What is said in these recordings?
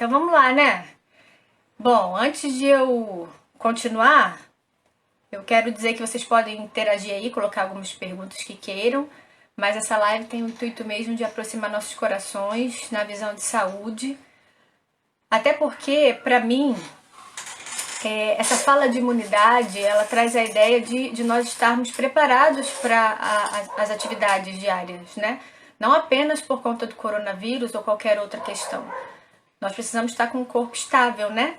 então vamos lá, né? Bom, antes de eu continuar, eu quero dizer que vocês podem interagir aí, colocar algumas perguntas que queiram, mas essa live tem o intuito mesmo de aproximar nossos corações na visão de saúde. Até porque, para mim, essa fala de imunidade, ela traz a ideia de nós estarmos preparados para as atividades diárias, né? Não apenas por conta do coronavírus ou qualquer outra questão. Nós precisamos estar com um corpo estável, né?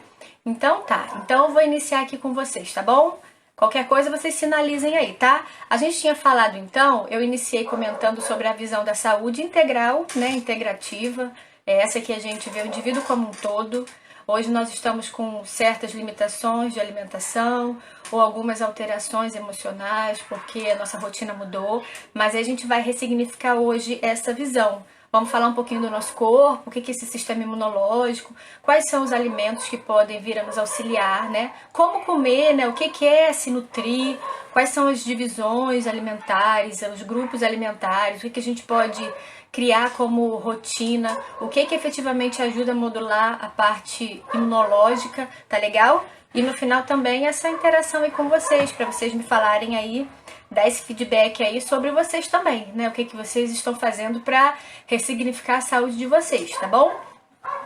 Então eu vou iniciar aqui com vocês, tá bom? Qualquer coisa vocês sinalizem aí, tá? A gente tinha falado então, eu iniciei comentando sobre a visão da saúde integral, né? Integrativa. É essa que a gente vê o indivíduo como um todo. Hoje nós estamos com certas limitações de alimentação ou algumas alterações emocionais porque a nossa rotina mudou, mas aí a gente vai ressignificar hoje essa visão. Vamos falar um pouquinho do nosso corpo, o que é esse sistema imunológico, quais são os alimentos que podem vir a nos auxiliar, né? Como comer, né? O que é se nutrir, quais são as divisões alimentares, os grupos alimentares, o que a gente pode criar como rotina, o que efetivamente ajuda a modular a parte imunológica, tá legal? E no final também essa interação aí com vocês, para vocês me falarem aí, dar esse feedback aí sobre vocês também, né? O que vocês estão fazendo para ressignificar a saúde de vocês, tá bom?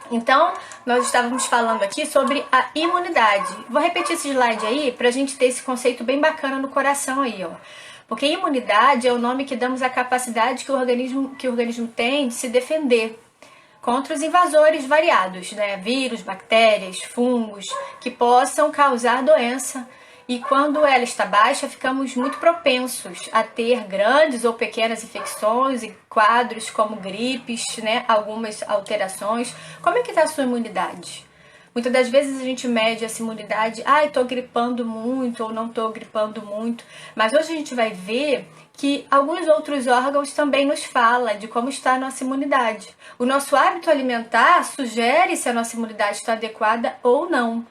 Então, nós estávamos falando aqui sobre a imunidade. Vou repetir esse slide aí pra gente ter esse conceito bem bacana no coração aí, ó. Porque imunidade é o nome que damos à capacidade que o organismo tem de se defender contra os invasores variados, né? Vírus, bactérias, fungos, que possam causar doença. E quando ela está baixa, ficamos muito propensos a ter grandes ou pequenas infecções e quadros como gripes, né? Algumas alterações. Como é que está a sua imunidade? Muitas das vezes a gente mede essa imunidade, estou gripando muito ou não estou gripando muito. Mas hoje a gente vai ver que alguns outros órgãos também nos falam de como está a nossa imunidade. O nosso hábito alimentar sugere se a nossa imunidade está adequada ou não.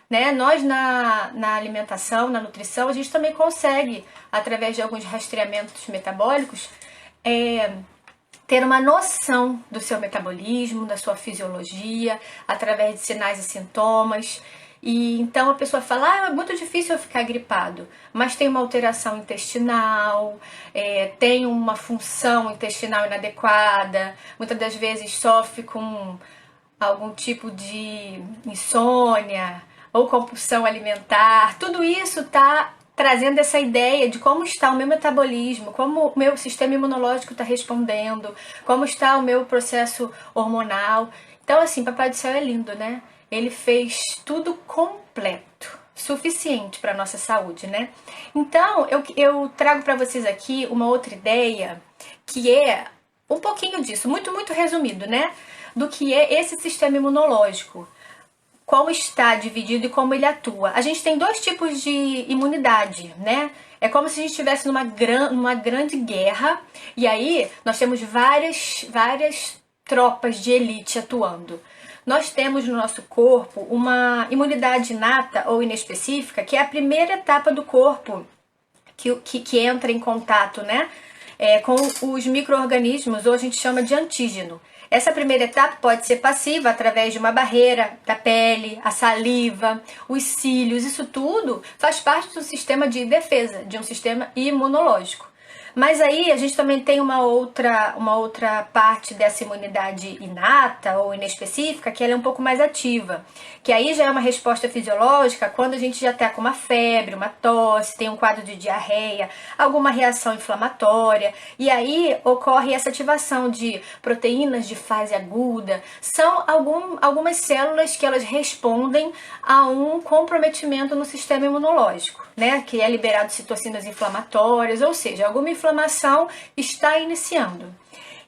Né? Nós na alimentação, na nutrição, a gente também consegue, através de alguns rastreamentos metabólicos, ter uma noção do seu metabolismo, da sua fisiologia, através de sinais e sintomas. E então a pessoa fala, é muito difícil eu ficar gripado, mas tem uma alteração intestinal, tem uma função intestinal inadequada, muitas das vezes sofre com algum tipo de insônia ou compulsão alimentar. Tudo isso está trazendo essa ideia de como está o meu metabolismo, como o meu sistema imunológico está respondendo, como está o meu processo hormonal. Então, assim, Papai do Céu é lindo, né? Ele fez tudo completo, suficiente para a nossa saúde, né? Então, eu trago para vocês aqui uma outra ideia, que é um pouquinho disso, muito, muito resumido, né? Do que é esse sistema imunológico. Como está dividido e como ele atua. A gente tem dois tipos de imunidade, né? É como se a gente estivesse numa grande guerra e aí nós temos várias tropas de elite atuando. Nós temos no nosso corpo uma imunidade inata ou inespecífica, que é a primeira etapa do corpo que entra em contato, né? Com os micro-organismos, ou a gente chama de antígeno. Essa primeira etapa pode ser passiva através de uma barreira da pele, a saliva, os cílios, isso tudo faz parte do sistema de defesa, de um sistema imunológico. Mas aí a gente também tem uma outra parte dessa imunidade inata ou inespecífica, que ela é um pouco mais ativa, que aí já é uma resposta fisiológica quando a gente já está com uma febre, uma tosse, tem um quadro de diarreia, alguma reação inflamatória, e aí ocorre essa ativação de proteínas de fase aguda. São algumas células que elas respondem a um comprometimento no sistema imunológico, né? Que é liberado citocinas inflamatórias, ou seja, alguma inflamação está iniciando.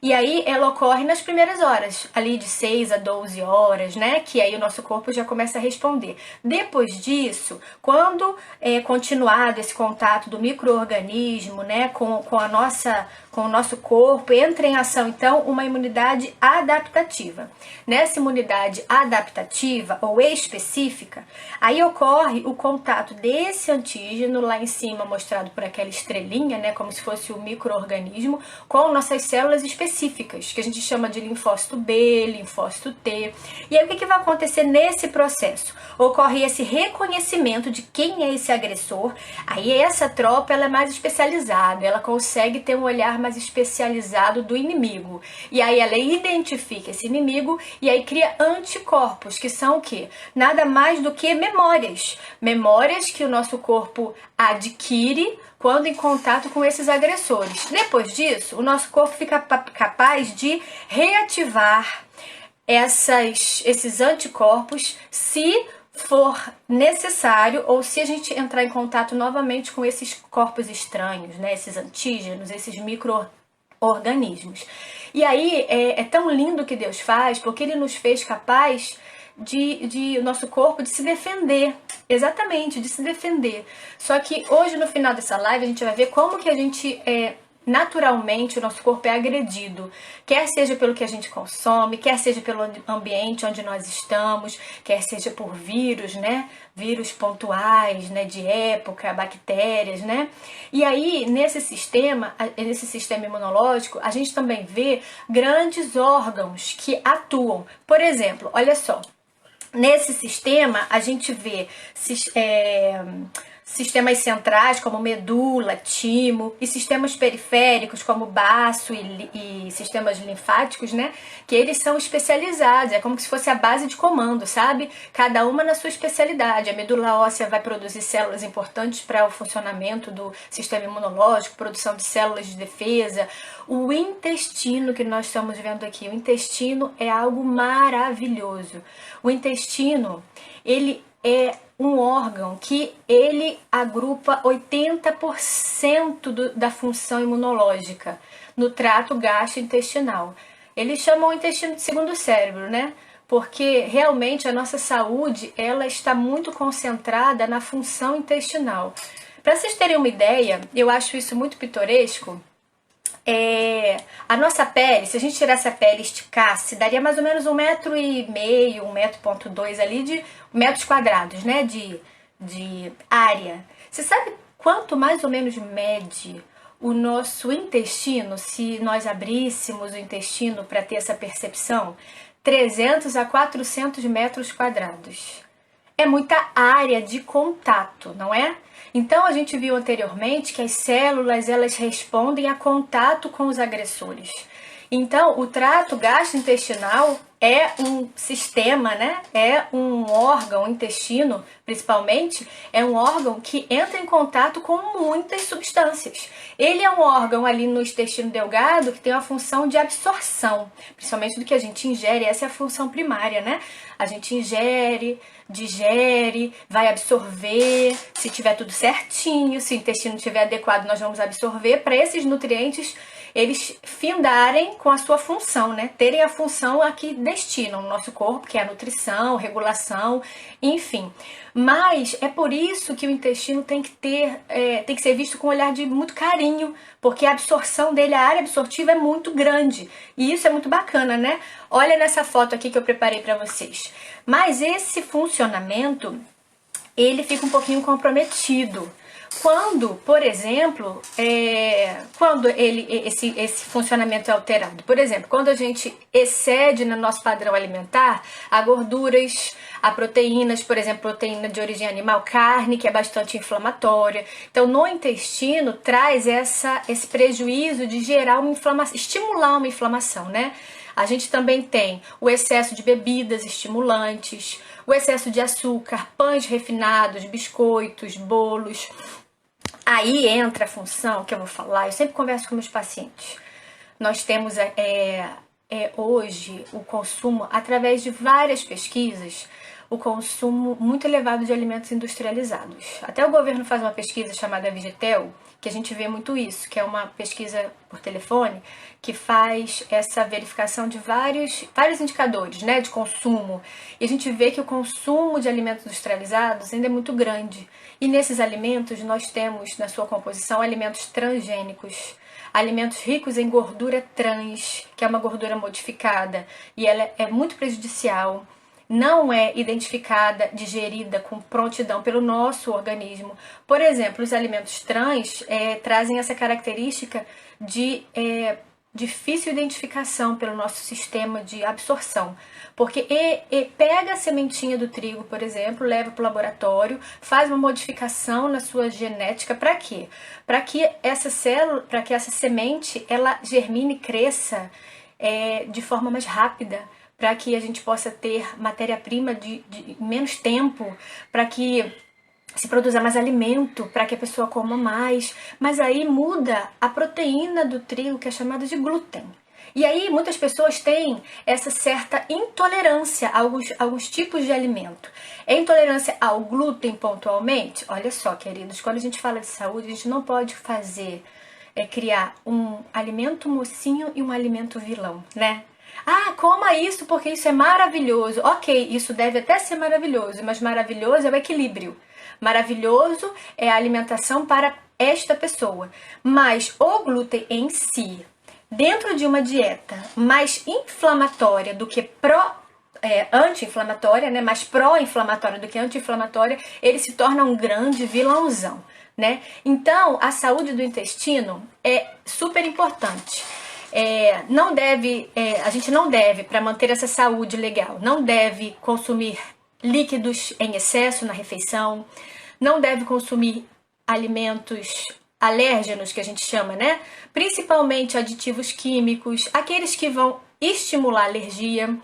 E aí ela ocorre nas primeiras horas, ali de 6 a 12 horas, né? Que aí o nosso corpo já começa a responder. Depois disso, quando é continuado esse contato do micro-organismo, né, com o nosso corpo, entra em ação então uma imunidade adaptativa. Nessa imunidade adaptativa ou específica, aí ocorre o contato desse antígeno lá em cima, mostrado por aquela estrelinha, né, como se fosse o micro-organismo, com nossas células específicas. específicas, que a gente chama de linfócito B, linfócito T. E aí o que vai acontecer nesse processo? Ocorre esse reconhecimento de quem é esse agressor. Aí essa tropa ela é mais especializada, ela consegue ter um olhar mais especializado do inimigo. E aí ela identifica esse inimigo e aí cria anticorpos, que são o quê? Nada mais do que memórias. Memórias que o nosso corpo adquire quando em contato com esses agressores. Depois disso, o nosso corpo fica capaz de reativar esses anticorpos se for necessário ou se a gente entrar em contato novamente com esses corpos estranhos, né? Esses antígenos, esses micro-organismos. E aí é tão lindo o que Deus faz, porque Ele nos fez capaz de o nosso corpo de se defender, exatamente, de se defender. Só que hoje no final dessa live a gente vai ver como que a gente naturalmente o nosso corpo é agredido, quer seja pelo que a gente consome, quer seja pelo ambiente onde nós estamos, quer seja por vírus, né? Vírus pontuais, né? De época, bactérias, né? E aí, nesse sistema imunológico, a gente também vê grandes órgãos que atuam. Por exemplo, olha só, nesse sistema a gente vê sistemas centrais como medula, timo e sistemas periféricos como baço e sistemas linfáticos, né? Que eles são especializados, é como se fosse a base de comando, sabe? Cada uma na sua especialidade. A medula óssea vai produzir células importantes para o funcionamento do sistema imunológico, produção de células de defesa. O intestino que nós estamos vendo aqui, o intestino é algo maravilhoso. O intestino, ele é um órgão que ele agrupa 80% da função imunológica no trato gastrointestinal. Eles chamam o intestino de segundo cérebro, né? Porque realmente a nossa saúde ela está muito concentrada na função intestinal. Para vocês terem uma ideia, eu acho isso muito pitoresco. A nossa pele, se a gente tirasse a pele e esticasse, daria mais ou menos 1,5 m, 1,2 m ali de metros quadrados, né, de área. Você sabe quanto mais ou menos mede o nosso intestino, se nós abríssemos o intestino para ter essa percepção? 300 a 400 metros quadrados. É muita área de contato, não é? Então a gente viu anteriormente que as células elas respondem a contato com os agressores. Então o trato gastrointestinal é um sistema, né? É um órgão, o intestino principalmente, é um órgão que entra em contato com muitas substâncias. Ele é um órgão ali no intestino delgado que tem a função de absorção, principalmente do que a gente ingere, essa é a função primária, né? A gente ingere, digere, vai absorver, se tiver tudo certinho, se o intestino estiver adequado, nós vamos absorver para esses nutrientes eles findarem com a sua função, né? Terem a função a que destinam no nosso corpo, que é a nutrição, regulação, enfim. Mas é por isso que o intestino tem que ser visto com um olhar de muito carinho, porque a absorção dele, a área absortiva é muito grande. E isso é muito bacana, né? Olha nessa foto aqui que eu preparei para vocês. Mas esse funcionamento, ele fica um pouquinho comprometido. Quando, por exemplo, quando esse funcionamento é alterado. Por exemplo, quando a gente excede no nosso padrão alimentar, a gorduras, a proteínas, por exemplo, proteína de origem animal, carne, que é bastante inflamatória. Então, no intestino, traz esse prejuízo de gerar uma inflamação, estimular uma inflamação, né? A gente também tem o excesso de bebidas estimulantes, o excesso de açúcar, pães refinados, biscoitos, bolos. Aí entra a função que eu vou falar, eu sempre converso com meus pacientes. Nós temos hoje o consumo, através de várias pesquisas, o consumo muito elevado de alimentos industrializados. Até o governo faz uma pesquisa chamada Vigitel, que a gente vê muito isso, que é uma pesquisa por telefone, que faz essa verificação de vários indicadores, né, de consumo. E a gente vê que o consumo de alimentos industrializados ainda é muito grande. E nesses alimentos nós temos na sua composição alimentos transgênicos, alimentos ricos em gordura trans, que é uma gordura modificada, e ela é muito prejudicial. Não é identificada, digerida com prontidão pelo nosso organismo. Por exemplo, os alimentos trans trazem essa característica de difícil identificação pelo nosso sistema de absorção. Porque pega a sementinha do trigo, por exemplo, leva para o laboratório, faz uma modificação na sua genética. Para quê? Para que essa célula, para que essa semente, ela germine e cresça de forma mais rápida, para que a gente possa ter matéria-prima de menos tempo, para que se produza mais alimento, para que a pessoa coma mais. Mas aí muda a proteína do trigo, que é chamada de glúten. E aí muitas pessoas têm essa certa intolerância a alguns tipos de alimento. É intolerância ao glúten pontualmente? Olha só, queridos, quando a gente fala de saúde, a gente não pode criar um alimento mocinho e um alimento vilão, né? Ah, coma isso porque isso é maravilhoso. Ok, isso deve até ser maravilhoso, mas maravilhoso é o equilíbrio. Maravilhoso é a alimentação para esta pessoa. Mas o glúten em si, dentro de uma dieta mais inflamatória do que anti-inflamatória, né? Mais pró-inflamatória do que anti-inflamatória, ele se torna um grande vilãozão, né? Então, a saúde do intestino é super importante. A gente não deve, para manter essa saúde legal, não deve consumir líquidos em excesso na refeição, não deve consumir alimentos alérgenos, que a gente chama, né? Principalmente aditivos químicos, aqueles que vão estimular a alergia,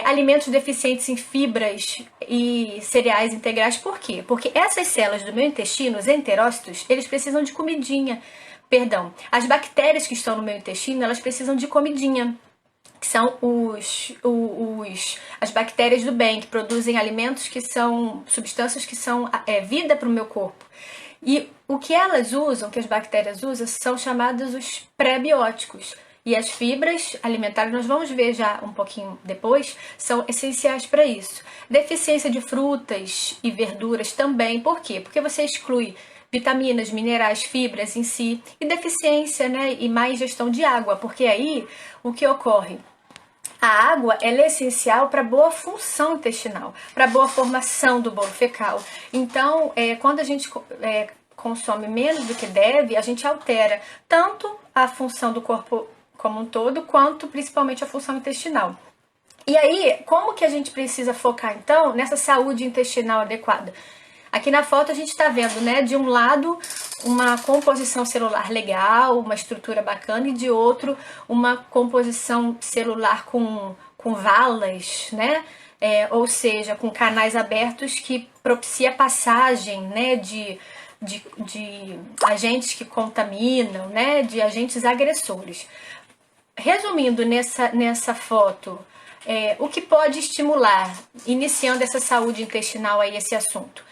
alimentos deficientes em fibras e cereais integrais. Por quê? Porque essas células do meu intestino, os enterócitos, eles precisam de comidinha. Perdão, as bactérias que estão no meu intestino, elas precisam de comidinha, que são as bactérias do bem, que produzem alimentos que são substâncias que são vida para o meu corpo. E o que elas usam, que as bactérias usam, são chamados os pré-bióticos. E as fibras alimentares, nós vamos ver já um pouquinho depois, são essenciais para isso. Deficiência de frutas e verduras também. Por quê? Porque você exclui vitaminas, minerais, fibras em si, e deficiência, né, e má ingestão de água, porque aí o que ocorre? A água, ela é essencial para boa função intestinal, para boa formação do bolo fecal. Então, quando a gente consome menos do que deve, a gente altera tanto a função do corpo como um todo, quanto principalmente a função intestinal. E aí, como que a gente precisa focar então nessa saúde intestinal adequada? Aqui na foto a gente está vendo, né, de um lado uma composição celular legal, uma estrutura bacana, e de outro uma composição celular com valas, né, ou seja, com canais abertos que propicia a passagem, né, de agentes que contaminam, né, de agentes agressores. Resumindo nessa foto, o que pode estimular, iniciando essa saúde intestinal aí, esse assunto?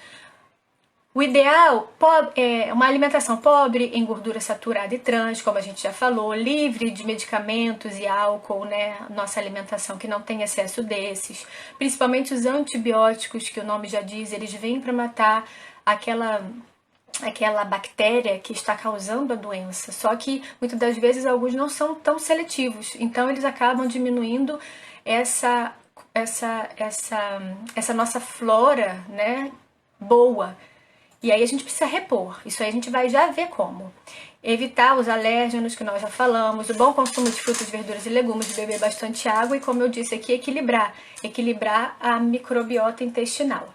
O ideal é uma alimentação pobre em gordura saturada e trans, como a gente já falou, livre de medicamentos e álcool, né? Nossa alimentação que não tem excesso desses. Principalmente os antibióticos, que o nome já diz, eles vêm para matar aquela bactéria que está causando a doença. Só que muitas das vezes alguns não são tão seletivos, então eles acabam diminuindo essa nossa flora, né, boa. E aí a gente precisa repor. Isso aí a gente vai já ver como. Evitar os alérgenos, que nós já falamos, o bom consumo de frutas, verduras e legumes, beber bastante água e, como eu disse aqui, equilibrar a microbiota intestinal.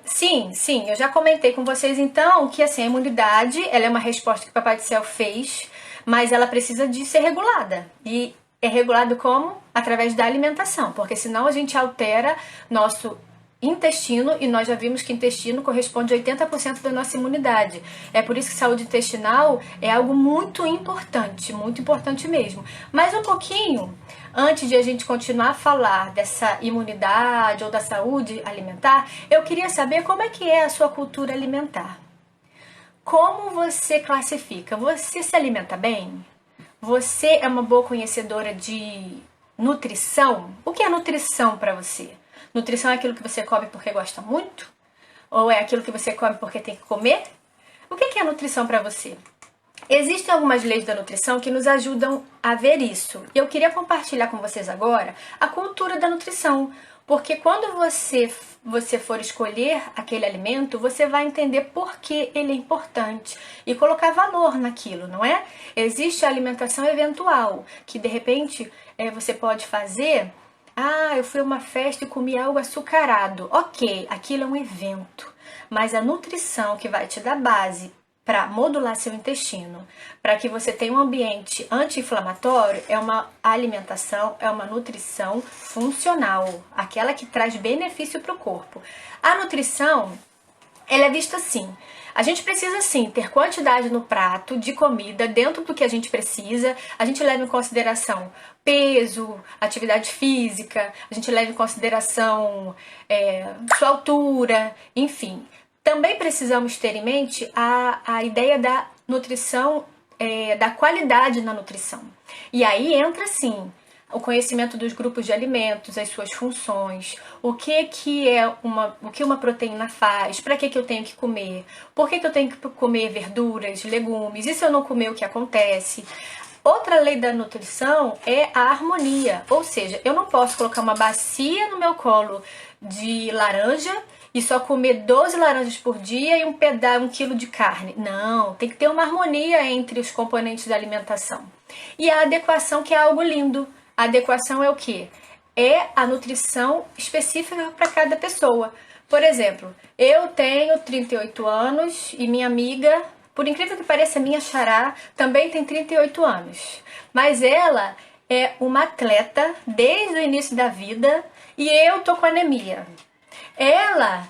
Sim, eu já comentei com vocês então que assim, a imunidade, ela é uma resposta que o Papai do Céu fez, mas ela precisa de ser regulada. E é regulado como? Através da alimentação, porque senão a gente altera nosso intestino, e nós já vimos que intestino corresponde a 80% da nossa imunidade. É por isso que saúde intestinal é algo muito importante mesmo. Mas um pouquinho, antes de a gente continuar a falar dessa imunidade ou da saúde alimentar, eu queria saber como é que é a sua cultura alimentar. Como você classifica? Você se alimenta bem? Você é uma boa conhecedora de nutrição? O que é nutrição para você? Nutrição é aquilo que você come porque gosta muito? Ou é aquilo que você come porque tem que comer? O que é nutrição para você? Existem algumas leis da nutrição que nos ajudam a ver isso. E eu queria compartilhar com vocês agora a cultura da nutrição. Porque quando você for escolher aquele alimento, você vai entender por que ele é importante e colocar valor naquilo, não é? Existe a alimentação eventual, que de repente você pode fazer. Ah, eu fui a uma festa e comi algo açucarado. Ok, aquilo é um evento. Mas a nutrição que vai te dar base para modular seu intestino, para que você tenha um ambiente anti-inflamatório, é uma alimentação, é uma nutrição funcional, aquela que traz benefício para o corpo. A nutrição, ela é vista assim. A gente precisa sim ter quantidade no prato de comida dentro do que a gente precisa. A gente leva em consideração peso, atividade física, a gente leva em consideração sua altura, enfim. Também precisamos ter em mente a ideia da nutrição, da qualidade na nutrição. E aí entra sim o conhecimento dos grupos de alimentos, as suas funções, o que uma proteína faz, para que eu tenho que comer, por que eu tenho que comer verduras, legumes, e se eu não comer, o que acontece? Outra lei da nutrição é a harmonia, ou seja, eu não posso colocar uma bacia no meu colo de laranja e só comer 12 laranjas por dia e um quilo de carne. Não, tem que ter uma harmonia entre os componentes da alimentação. E a adequação, que é algo lindo. A adequação é o quê? É a nutrição específica para cada pessoa. Por exemplo, eu tenho 38 anos e minha amiga, por incrível que pareça, minha xará também tem 38 anos. Mas ela é uma atleta desde o início da vida e eu tô com anemia. Ela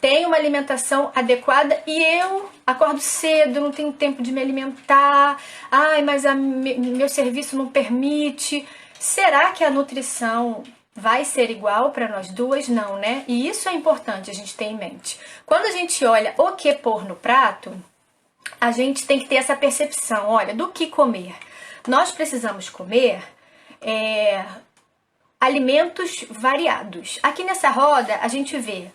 tem uma alimentação adequada e eu acordo cedo, não tenho tempo de me alimentar. Ai, mas meu serviço não permite. Será que a nutrição vai ser igual para nós duas? Não, né? E isso é importante a gente ter em mente. Quando a gente olha o que pôr no prato, a gente tem que ter essa percepção, olha, do que comer. Nós precisamos comer alimentos variados. Aqui nessa roda a gente vê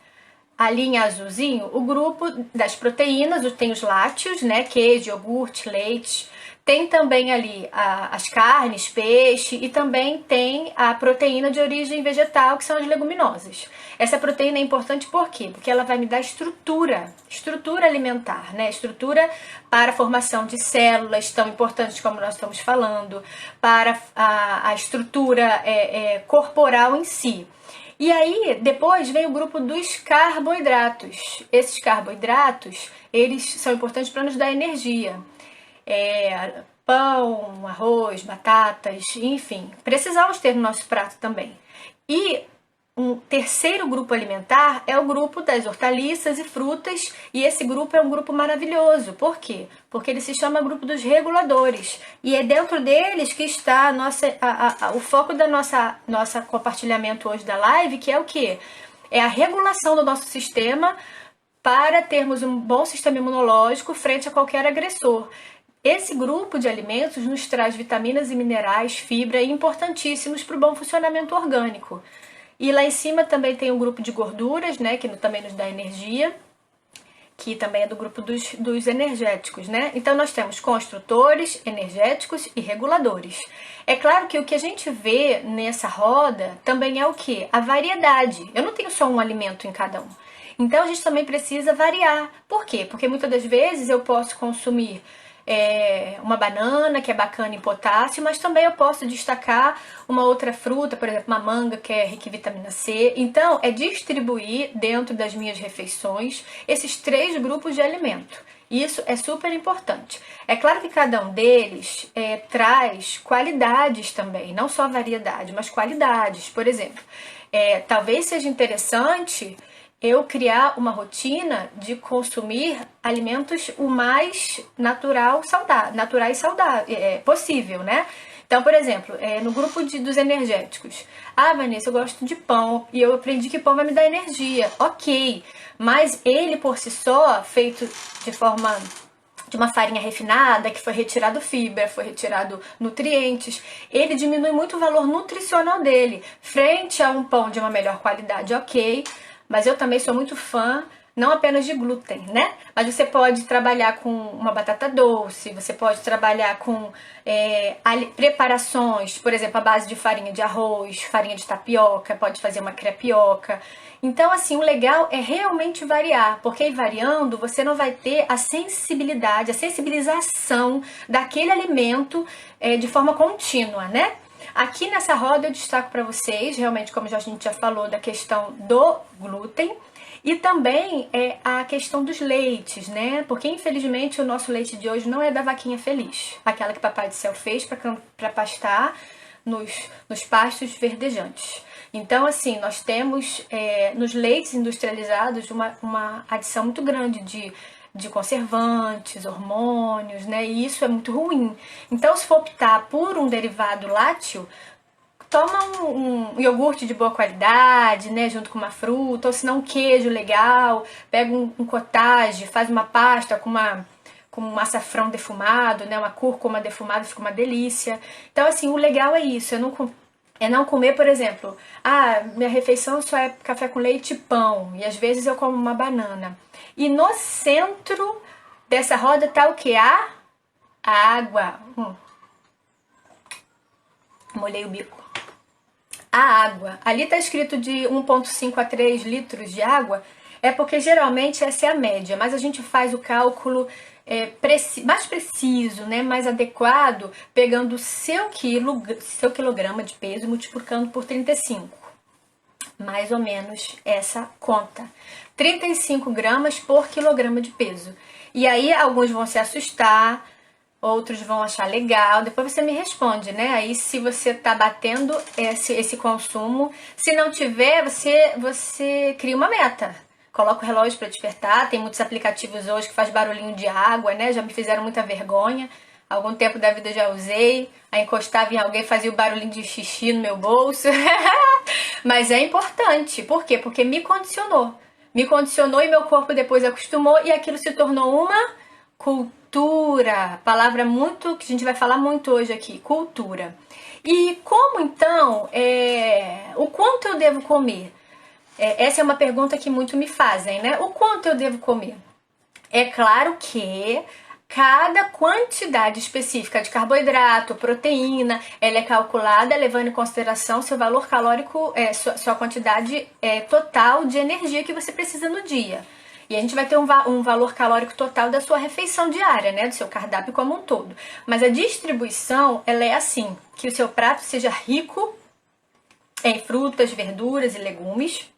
ali em azulzinho o grupo das proteínas, tem os lácteos, né, queijo, iogurte, leite. Tem também ali as carnes, peixe e também tem a proteína de origem vegetal, que são as leguminosas. Essa proteína é importante por quê? Porque ela vai me dar estrutura alimentar, né? Estrutura para a formação de células tão importantes como nós estamos falando, para a estrutura corporal em si. E aí, depois vem o grupo dos carboidratos. Esses carboidratos, eles são importantes para nos dar energia. Pão, arroz, batatas, enfim, precisamos ter no nosso prato também. E um terceiro grupo alimentar é o grupo das hortaliças e frutas, e esse grupo é um grupo maravilhoso. Por quê? Porque ele se chama grupo dos reguladores, e é dentro deles que está o foco da nossa compartilhamento hoje da live, que é o quê? É a regulação do nosso sistema para termos um bom sistema imunológico frente a qualquer agressor. Esse grupo de alimentos nos traz vitaminas e minerais, fibra importantíssimos para o bom funcionamento orgânico. E lá em cima também tem um grupo de gorduras, né, que também nos dá energia, que também é do grupo dos energéticos, né? Então nós temos construtores, energéticos e reguladores. É claro que o que a gente vê nessa roda também é o quê? A variedade. Eu não tenho só um alimento em cada um. Então a gente também precisa variar. Por quê? Porque muitas das vezes eu posso consumir uma banana, que é bacana em potássio, mas também eu posso destacar uma outra fruta, por exemplo, uma manga, que é rica em vitamina C. Então, é distribuir dentro das minhas refeições esses 3 grupos de alimento. Isso é super importante. É claro que cada um deles traz qualidades também, não só variedade, mas qualidades. Por exemplo, talvez seja interessante eu criar uma rotina de consumir alimentos o mais naturais e saudável possível, né? Então, por exemplo, no grupo dos energéticos. Ah, Vanessa, eu gosto de pão e eu aprendi que pão vai me dar energia. Ok, mas ele por si só, feito de uma farinha refinada, que foi retirado fibra, foi retirado nutrientes, ele diminui muito o valor nutricional dele, frente a um pão de uma melhor qualidade, ok. Mas eu também sou muito fã, não apenas de glúten, né? Mas você pode trabalhar com uma batata doce, você pode trabalhar com preparações, por exemplo, a base de farinha de arroz, farinha de tapioca, pode fazer uma crepioca. Então, assim, o legal é realmente variar, porque aí variando você não vai ter a sensibilidade, a sensibilização daquele alimento de forma contínua, né? Aqui nessa roda eu destaco para vocês, realmente, como a gente já falou, da questão do glúten e também a questão dos leites, né? Porque infelizmente o nosso leite de hoje não é da vaquinha feliz, aquela que Papai do Céu fez para pastar nos pastos verdejantes. Então, assim, nós temos nos leites industrializados uma adição muito grande de conservantes, hormônios, né? E isso é muito ruim. Então, se for optar por um derivado lácteo, toma um iogurte de boa qualidade, né? Junto com uma fruta, ou se não um queijo legal, pega um cottage, faz uma pasta com um açafrão defumado, né? Uma cúrcuma defumada, fica uma delícia. Então, assim, o legal é isso, não comer, por exemplo, minha refeição só é café com leite e pão, e às vezes eu como uma banana. E no centro dessa roda tá o que? A água. Molhei o bico. A água. Ali tá escrito de 1,5 a 3 litros de água, é porque geralmente essa é a média, mas a gente faz o cálculo mais preciso, né, mais adequado, pegando o seu quilograma de peso e multiplicando por 35. Mais ou menos essa conta. 35 gramas por quilograma de peso. E aí alguns vão se assustar, outros vão achar legal. Depois você me responde, né? Aí se você tá batendo esse consumo. Se não tiver, você cria uma meta. Coloca o relógio para despertar. Tem muitos aplicativos hoje que faz barulhinho de água, né? Já me fizeram muita vergonha. Algum tempo da vida eu já usei. Aí encostava em alguém, fazia o barulhinho de xixi no meu bolso. Mas é importante. Por quê? Porque me condicionou. Me condicionou e meu corpo depois acostumou e aquilo se tornou uma cultura. Palavra muito que a gente vai falar muito hoje aqui. Cultura. E como então, o quanto eu devo comer? Essa é uma pergunta que muito me fazem, né? O quanto eu devo comer? É claro que cada quantidade específica de carboidrato, proteína, ela é calculada levando em consideração seu valor calórico, sua quantidade total de energia que você precisa no dia. E a gente vai ter um valor calórico total da sua refeição diária, né? Do seu cardápio como um todo. Mas a distribuição, ela é assim, que o seu prato seja rico em frutas, verduras e legumes,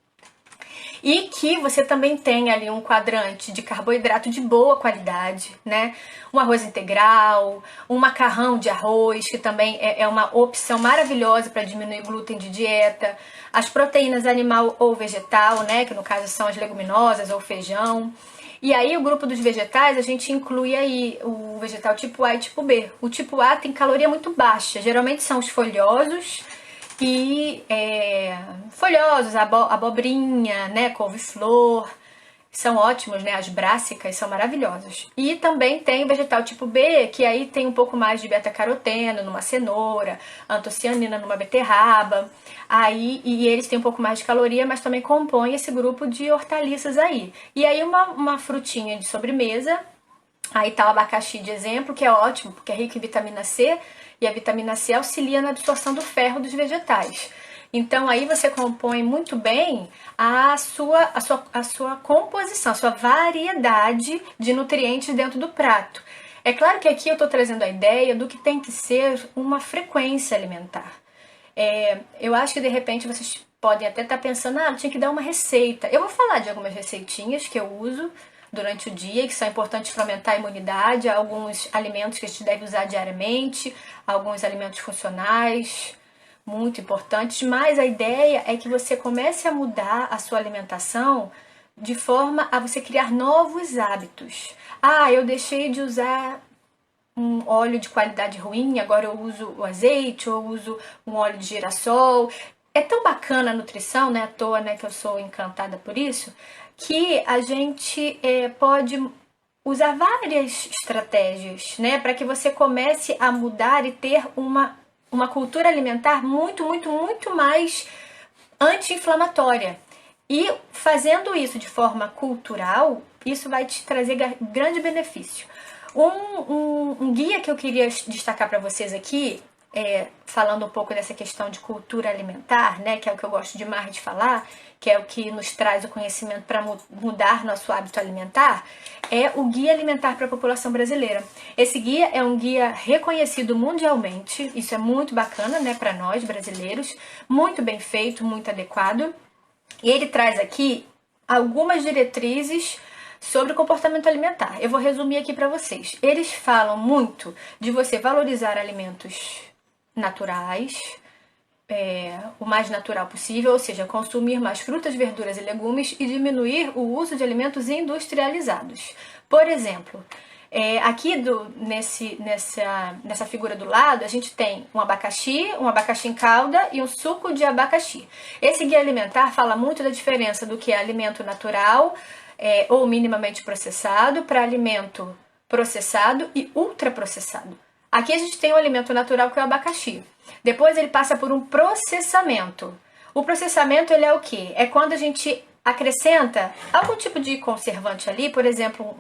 e que você também tenha ali um quadrante de carboidrato de boa qualidade, né? Um arroz integral, um macarrão de arroz, que também é uma opção maravilhosa para diminuir glúten de dieta. As proteínas animal ou vegetal, né? Que no caso são as leguminosas ou feijão. E aí o grupo dos vegetais, a gente inclui aí o vegetal tipo A e tipo B. O tipo A tem caloria muito baixa, geralmente são os folhosos, e folhosos, abobrinha, né, couve-flor, são ótimos, né, as brássicas são maravilhosos. E também tem o vegetal tipo B, que aí tem um pouco mais de beta-caroteno numa cenoura, antocianina numa beterraba, e eles têm um pouco mais de caloria, mas também compõem esse grupo de hortaliças aí. E aí uma frutinha de sobremesa. Aí tá o abacaxi de exemplo, que é ótimo, porque é rico em vitamina C, e a vitamina C auxilia na absorção do ferro dos vegetais. Então aí você compõe muito bem a sua composição, a sua variedade de nutrientes dentro do prato. É claro que aqui eu estou trazendo a ideia do que tem que ser uma frequência alimentar. Eu acho que de repente vocês podem até estar pensando, eu tinha que dar uma receita. Eu vou falar de algumas receitinhas que eu uso durante o dia, que são importantes para aumentar a imunidade, alguns alimentos que a gente deve usar diariamente, alguns alimentos funcionais, muito importantes, mas a ideia é que você comece a mudar a sua alimentação de forma a você criar novos hábitos. Eu deixei de usar um óleo de qualidade ruim, agora eu uso o azeite, eu uso um óleo de girassol. É tão bacana a nutrição, né? À toa, né, que eu sou encantada por isso, que a gente pode usar várias estratégias, né, para que você comece a mudar e ter uma cultura alimentar muito, muito, muito mais anti-inflamatória. E fazendo isso de forma cultural, isso vai te trazer grande benefício. Um guia que eu queria destacar para vocês aqui, falando um pouco dessa questão de cultura alimentar, né, que é o que eu gosto demais de falar, que é o que nos traz o conhecimento para mudar nosso hábito alimentar, é o Guia Alimentar para a População Brasileira. Esse guia é um guia reconhecido mundialmente, isso é muito bacana, né, para nós brasileiros, muito bem feito, muito adequado, e ele traz aqui algumas diretrizes sobre o comportamento alimentar. Eu vou resumir aqui para vocês. Eles falam muito de você valorizar alimentos naturais, o mais natural possível, ou seja, consumir mais frutas, verduras e legumes e diminuir o uso de alimentos industrializados. Por exemplo, aqui nessa figura do lado, a gente tem um abacaxi em calda e um suco de abacaxi. Esse guia alimentar fala muito da diferença do que é alimento natural ou minimamente processado para alimento processado e ultraprocessado. Aqui a gente tem o alimento natural, que é o abacaxi. Depois ele passa por um processamento. O processamento, ele é o quê? É quando a gente acrescenta algum tipo de conservante ali, por exemplo,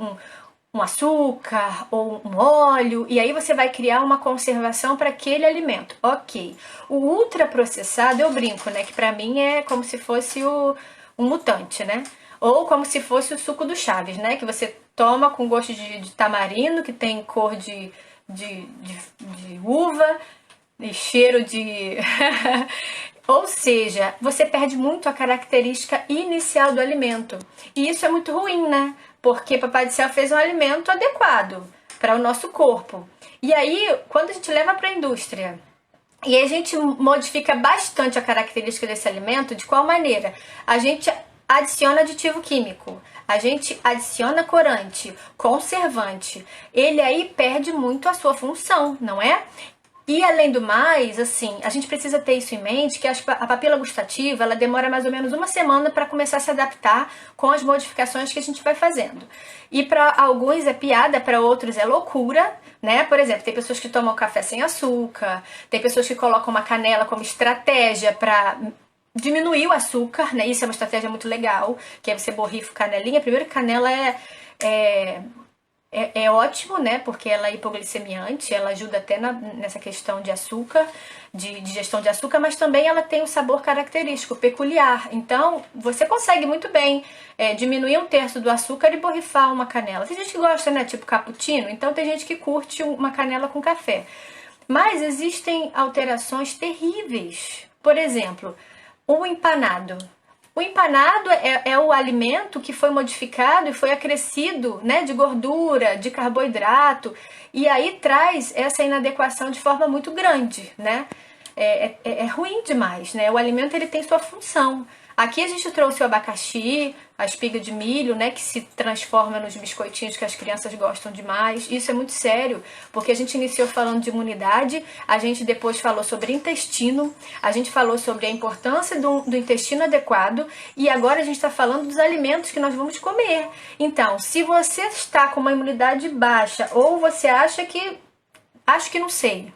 um açúcar ou um óleo, e aí você vai criar uma conservação para aquele alimento. Ok. O ultraprocessado, eu brinco, né? Que para mim é como se fosse um mutante, né? Ou como se fosse o suco do Chaves, né? Que você toma com gosto de tamarindo, que tem cor de uva e cheiro de... Ou seja, você perde muito a característica inicial do alimento. E isso é muito ruim, né? Porque Papai do Céu fez um alimento adequado para o nosso corpo. E aí, quando a gente leva para a indústria e a gente modifica bastante a característica desse alimento, de qual maneira? A gente adiciona aditivo químico, a gente adiciona corante, conservante. Ele aí perde muito a sua função, não é? E além do mais, assim, a gente precisa ter isso em mente, que a papila gustativa, ela demora mais ou menos uma semana para começar a se adaptar com as modificações que a gente vai fazendo. E para alguns é piada, para outros é loucura, né? Por exemplo, tem pessoas que tomam café sem açúcar, tem pessoas que colocam uma canela como estratégia para diminuir o açúcar, né? Isso é uma estratégia muito legal, que é você borrifa canelinha. Primeiro que canela é ótimo, né? Porque ela é hipoglicemiante, ela ajuda até nessa questão de açúcar, de digestão de açúcar, mas também ela tem um sabor característico, peculiar. Então, você consegue muito bem diminuir 1/3 do açúcar e borrifar uma canela. Tem gente que gosta, né? Tipo cappuccino, então tem gente que curte uma canela com café. Mas existem alterações terríveis. Por exemplo, o empanado. O empanado é o alimento que foi modificado e foi acrescido, né, de gordura, de carboidrato, e aí traz essa inadequação de forma muito grande, né? É ruim demais, né? O alimento, ele tem sua função. Aqui a gente trouxe o abacaxi, a espiga de milho, né, que se transforma nos biscoitinhos que as crianças gostam demais. Isso é muito sério, porque a gente iniciou falando de imunidade, a gente depois falou sobre intestino, a gente falou sobre a importância do intestino adequado, e agora a gente está falando dos alimentos que nós vamos comer. Então, se você está com uma imunidade baixa, ou você acha que... acho que não sei...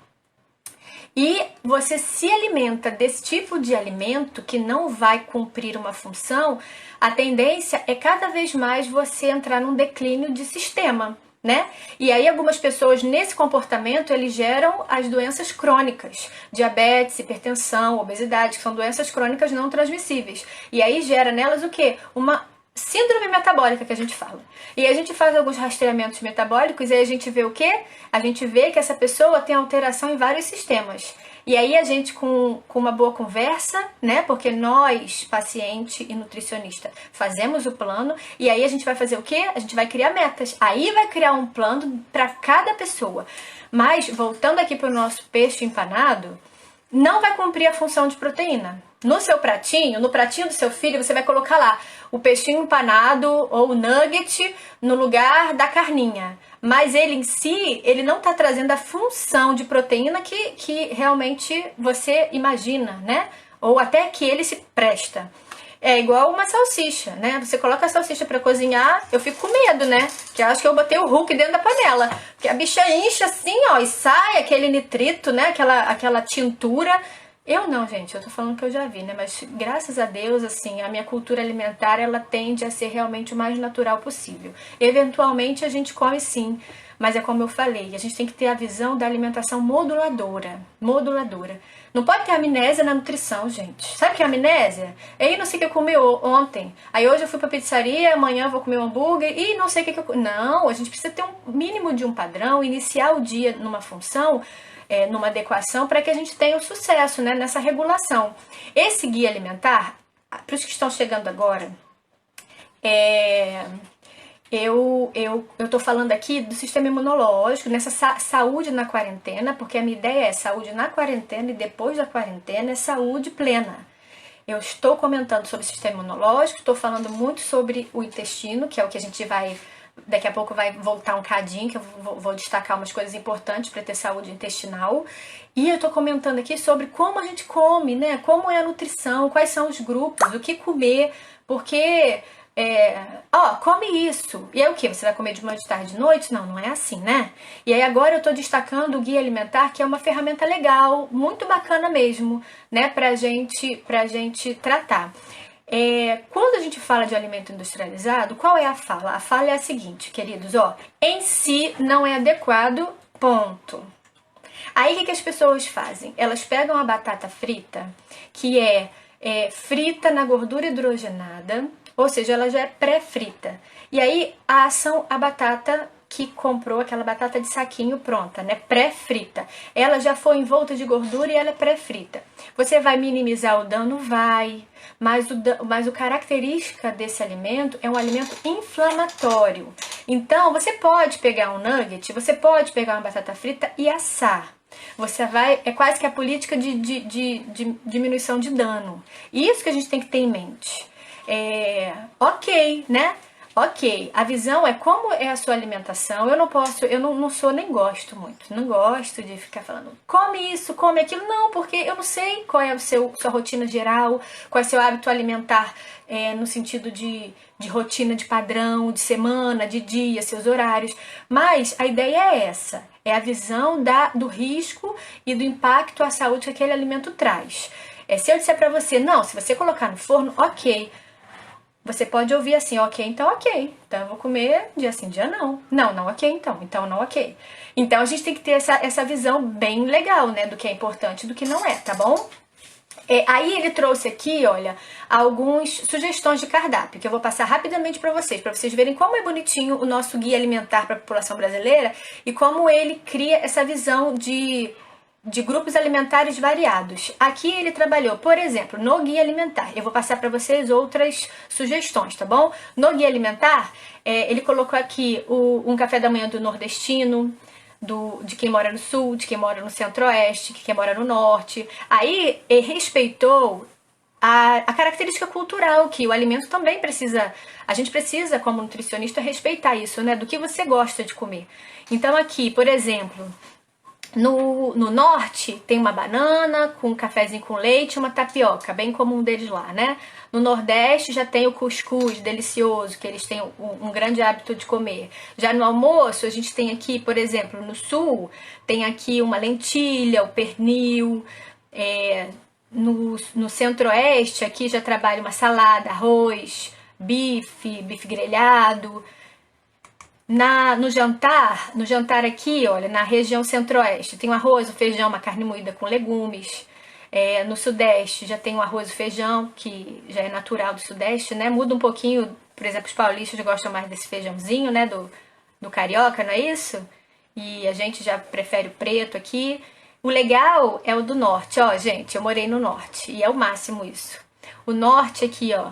e você se alimenta desse tipo de alimento que não vai cumprir uma função, a tendência é cada vez mais você entrar num declínio de sistema, né? E aí algumas pessoas nesse comportamento, eles geram as doenças crônicas, diabetes, hipertensão, obesidade, que são doenças crônicas não transmissíveis. E aí gera nelas o quê? Uma síndrome metabólica, que a gente fala. E a gente faz alguns rastreamentos metabólicos e aí a gente vê o quê? A gente vê que essa pessoa tem alteração em vários sistemas. E aí a gente, com uma boa conversa, né? Porque nós, paciente e nutricionista, fazemos o plano e aí a gente vai fazer o quê? A gente vai criar metas. Aí vai criar um plano para cada pessoa. Mas, voltando aqui para o nosso peixe empanado, não vai cumprir a função de proteína. No seu pratinho, no pratinho do seu filho, você vai colocar lá o peixinho empanado ou o nugget no lugar da carninha. Mas ele em si, ele não está trazendo a função de proteína que realmente você imagina, né? Ou até que ele se presta. É igual uma salsicha, né? Você coloca a salsicha para cozinhar, eu fico com medo, né? Que eu acho que eu botei o Hulk dentro da panela. Porque a bicha incha assim, ó, e sai aquele nitrito, né? Aquela tintura. Eu não, gente, eu tô falando que eu já vi, né? Mas graças a Deus, assim, a minha cultura alimentar, ela tende a ser realmente o mais natural possível. Eventualmente a gente come sim, mas é como eu falei, a gente tem que ter a visão da alimentação moduladora. Moduladora. Não pode ter amnésia na nutrição, gente. Sabe o que é amnésia? Aí não sei o que eu comi ontem. Aí hoje eu fui pra pizzaria, amanhã eu vou comer um hambúrguer e não sei o que eu comi. Não, a gente precisa ter um mínimo de um padrão, iniciar o dia numa função, numa adequação, para que a gente tenha o sucesso, né, nessa regulação. Esse guia alimentar, para os que estão chegando agora, eu tô falando aqui do sistema imunológico, nessa saúde na quarentena, porque a minha ideia é saúde na quarentena e depois da quarentena é saúde plena. Eu estou comentando sobre o sistema imunológico, estou falando muito sobre o intestino, que é o que a gente vai... Daqui a pouco vai voltar um cadinho, que eu vou destacar umas coisas importantes para ter saúde intestinal. E eu tô comentando aqui sobre como a gente come, né? Como é a nutrição, quais são os grupos, o que comer, porque... come isso. E é o que? Você vai comer de manhã, de tarde, de noite? Não, não é assim, né? E aí agora eu tô destacando o Guia Alimentar, que é uma ferramenta legal, muito bacana mesmo, né? Pra gente tratar. Quando a gente fala de alimento industrializado, qual é a fala? A fala é a seguinte, queridos, em si não é adequado, ponto. Aí o que as pessoas fazem? Elas pegam a batata frita, que é frita na gordura hidrogenada, ou seja, ela já é pré-frita. E aí assam a batata que comprou, aquela batata de saquinho pronta, né? Pré-frita. Ela já foi envolta de gordura e ela é pré-frita. Você vai minimizar o dano? Vai. Mas o característica desse alimento é um alimento inflamatório. Então, você pode pegar um nugget, você pode pegar uma batata frita e assar. É quase que a política de diminuição de dano. Isso que a gente tem que ter em mente. Ok, né? Ok, a visão é como é a sua alimentação. Eu não sou, nem gosto muito. Não gosto de ficar falando, come isso, come aquilo. Não, porque eu não sei qual é sua rotina geral, qual é o seu hábito alimentar no sentido de rotina, de padrão, de semana, de dia, seus horários. Mas a ideia é essa. É a visão do risco e do impacto à saúde que aquele alimento traz. Se eu disser pra você, não, se você colocar no forno, ok. Você pode ouvir assim, ok, então ok. Então eu vou comer dia sim, dia não. Não, ok, então não ok. Então a gente tem que ter essa visão bem legal, né, do que é importante e do que não é, tá bom? Aí ele trouxe aqui, olha, algumas sugestões de cardápio, que eu vou passar rapidamente para vocês verem como é bonitinho o nosso guia alimentar para a população brasileira e como ele cria essa visão de grupos alimentares variados. Aqui ele trabalhou, por exemplo, no guia alimentar. Eu vou passar para vocês outras sugestões, tá bom? No guia alimentar, ele colocou aqui um café da manhã do nordestino, de quem mora no sul, de quem mora no centro-oeste, de quem mora no norte. Aí respeitou a característica cultural, que o alimento também precisa, a gente precisa, como nutricionista, respeitar isso, né? Do que você gosta de comer. Então aqui, por exemplo, no norte tem uma banana com um cafezinho com leite e uma tapioca, bem comum deles lá, né? No nordeste já tem o cuscuz delicioso, que eles têm um grande hábito de comer. Já no almoço a gente tem aqui, por exemplo, no sul, tem aqui uma lentilha, o pernil. No centro-oeste aqui já trabalha uma salada, arroz, bife grelhado. No jantar aqui, olha, na região centro-oeste, tem o arroz, o feijão, uma carne moída com legumes. No sudeste já tem o arroz e o feijão, que já é natural do sudeste, né? Muda um pouquinho, por exemplo, os paulistas gostam mais desse feijãozinho, né? Do carioca, não é isso? E a gente já prefere o preto aqui. O legal é o do norte, ó, gente, eu morei no norte e é o máximo isso. O norte aqui, ó,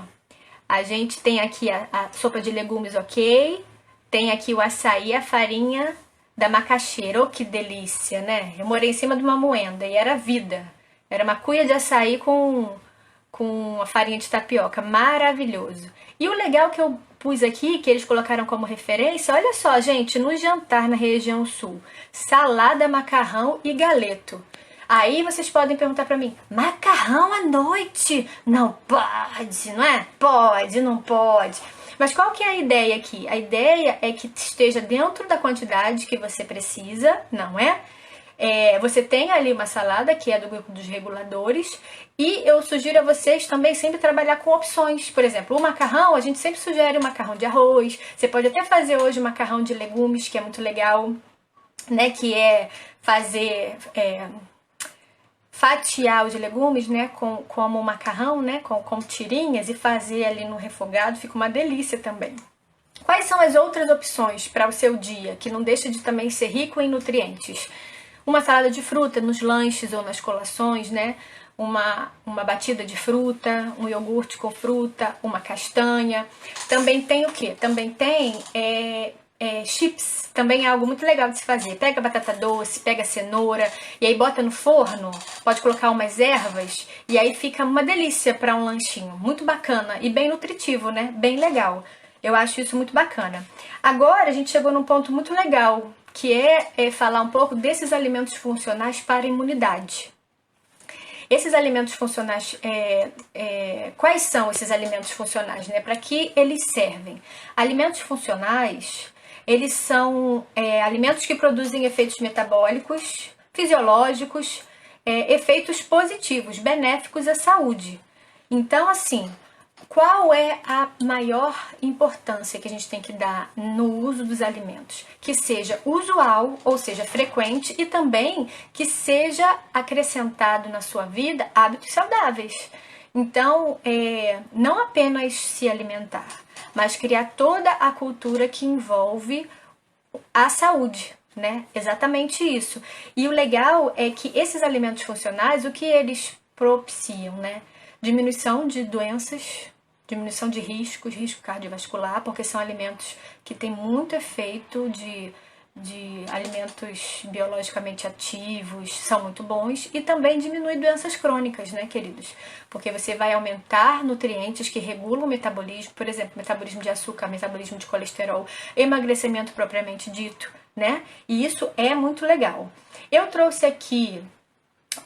a gente tem aqui a sopa de legumes, ok? Tem aqui o açaí, a farinha da macaxeira. Oh, que delícia, né? Eu morei em cima de uma moenda e era vida. Era uma cuia de açaí com a farinha de tapioca. Maravilhoso. E o legal que eu pus aqui, que eles colocaram como referência, olha só, gente, no jantar na região sul, salada, macarrão e galeto. Aí vocês podem perguntar pra mim, macarrão à noite? Não pode, não é? Pode, não pode. Mas qual que é a ideia aqui? A ideia é que esteja dentro da quantidade que você precisa, não é? Você tem ali uma salada que é do grupo dos reguladores, e eu sugiro a vocês também sempre trabalhar com opções. Por exemplo, o macarrão, a gente sempre sugere o macarrão de arroz. Você pode até fazer hoje o macarrão de legumes, que é muito legal, né? Que é fazer... fatiar os legumes, né, como o macarrão, né, com tirinhas, e fazer ali no refogado, fica uma delícia também. Quais são as outras opções para o seu dia, que não deixa de também ser rico em nutrientes? Uma salada de fruta nos lanches ou nas colações, né? Uma batida de fruta, um iogurte com fruta, uma castanha. Também tem o quê? Também tem chips, também é algo muito legal de se fazer. Pega batata doce, pega cenoura e aí bota no forno, pode colocar umas ervas e aí fica uma delícia para um lanchinho. Muito bacana e bem nutritivo, né? Bem legal. Eu acho isso muito bacana. Agora a gente chegou num ponto muito legal, que é falar um pouco desses alimentos funcionais para a imunidade. Esses alimentos funcionais, quais são esses alimentos funcionais, né? Para que eles servem? Alimentos funcionais, eles são alimentos que produzem efeitos metabólicos, fisiológicos, efeitos positivos, benéficos à saúde. Então, assim, qual é a maior importância que a gente tem que dar no uso dos alimentos? Que seja usual, ou seja, frequente, e também que seja acrescentado na sua vida hábitos saudáveis. Então, não apenas se alimentar, mas criar toda a cultura que envolve a saúde, né? Exatamente isso. E o legal é que esses alimentos funcionais, o que eles propiciam, né? Diminuição de doenças, diminuição de risco cardiovascular, porque são alimentos que têm muito efeito de alimentos biologicamente ativos, são muito bons, e também diminui doenças crônicas, né, queridos? Porque você vai aumentar nutrientes que regulam o metabolismo, por exemplo, metabolismo de açúcar, metabolismo de colesterol, emagrecimento propriamente dito, né? E isso é muito legal. Eu trouxe aqui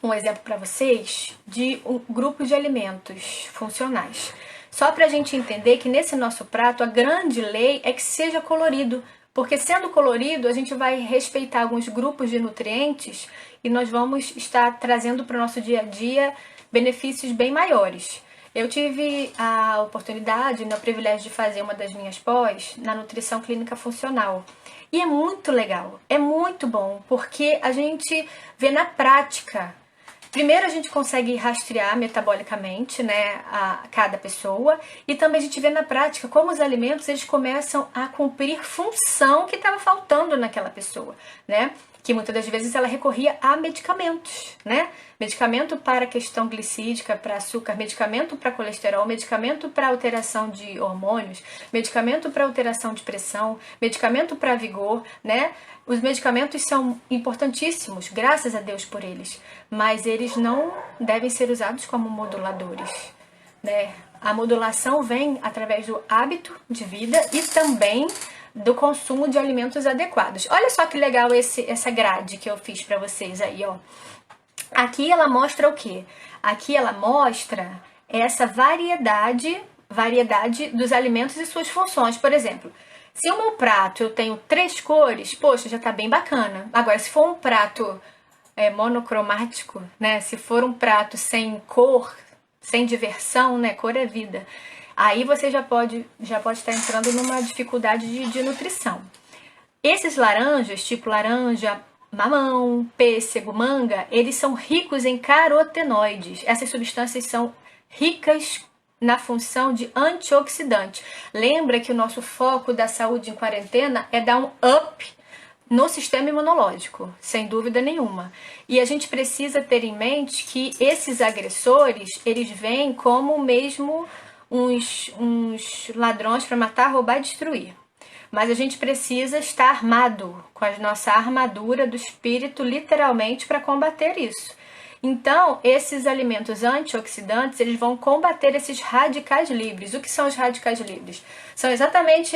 um exemplo para vocês de um grupo de alimentos funcionais. Só para a gente entender que nesse nosso prato a grande lei é que seja colorido, porque sendo colorido a gente vai respeitar alguns grupos de nutrientes e nós vamos estar trazendo para o nosso dia a dia benefícios bem maiores. Eu tive a oportunidade, o privilégio de fazer uma das minhas pós na nutrição clínica funcional. E é muito legal, é muito bom, porque a gente vê na prática. Primeiro a gente consegue rastrear metabolicamente, né, a cada pessoa, e também a gente vê na prática como os alimentos eles começam a cumprir função que estava faltando naquela pessoa, né? Que muitas das vezes ela recorria a medicamentos, né? Medicamento para questão glicídica, para açúcar, medicamento para colesterol, medicamento para alteração de hormônios, medicamento para alteração de pressão, medicamento para vigor, né? Os medicamentos são importantíssimos, graças a Deus por eles, mas eles não devem ser usados como moduladores, né? A modulação vem através do hábito de vida e também do consumo de alimentos adequados. Olha só que legal essa grade que eu fiz para vocês aí, ó. Aqui ela mostra o quê? Aqui ela mostra essa variedade dos alimentos e suas funções. Por exemplo, se o meu prato eu tenho 3 cores, poxa, já tá bem bacana. Agora, se for um prato monocromático, né? Se for um prato sem cor, sem diversão, né? Cor é vida. Aí você já pode estar entrando numa dificuldade de nutrição. Esses laranjas, tipo laranja, mamão, pêssego, manga, eles são ricos em carotenoides. Essas substâncias são ricas na função de antioxidante. Lembra que o nosso foco da saúde em quarentena é dar um up no sistema imunológico, sem dúvida nenhuma. E a gente precisa ter em mente que esses agressores, eles vêm como mesmo uns ladrões para matar, roubar e destruir. Mas a gente precisa estar armado com a nossa armadura do espírito, literalmente, para combater isso. Então, esses alimentos antioxidantes, eles vão combater esses radicais livres. O que são os radicais livres? São exatamente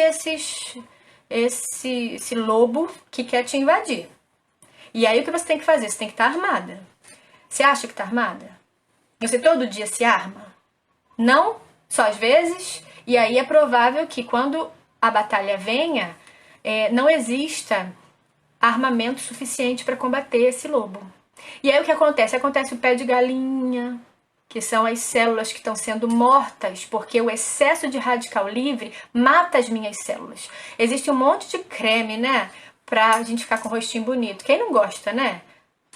esse lobo que quer te invadir. E aí o que você tem que fazer? Você tem que estar armada. Você acha que está armada? Você todo dia se arma? Não, só às vezes. E aí é provável que quando a batalha venha, não exista armamento suficiente para combater esse lobo. E aí o que acontece? Acontece o pé de galinha, que são as células que estão sendo mortas, porque o excesso de radical livre mata as minhas células. Existe um monte de creme, né? Pra gente ficar com o rostinho bonito. Quem não gosta, né?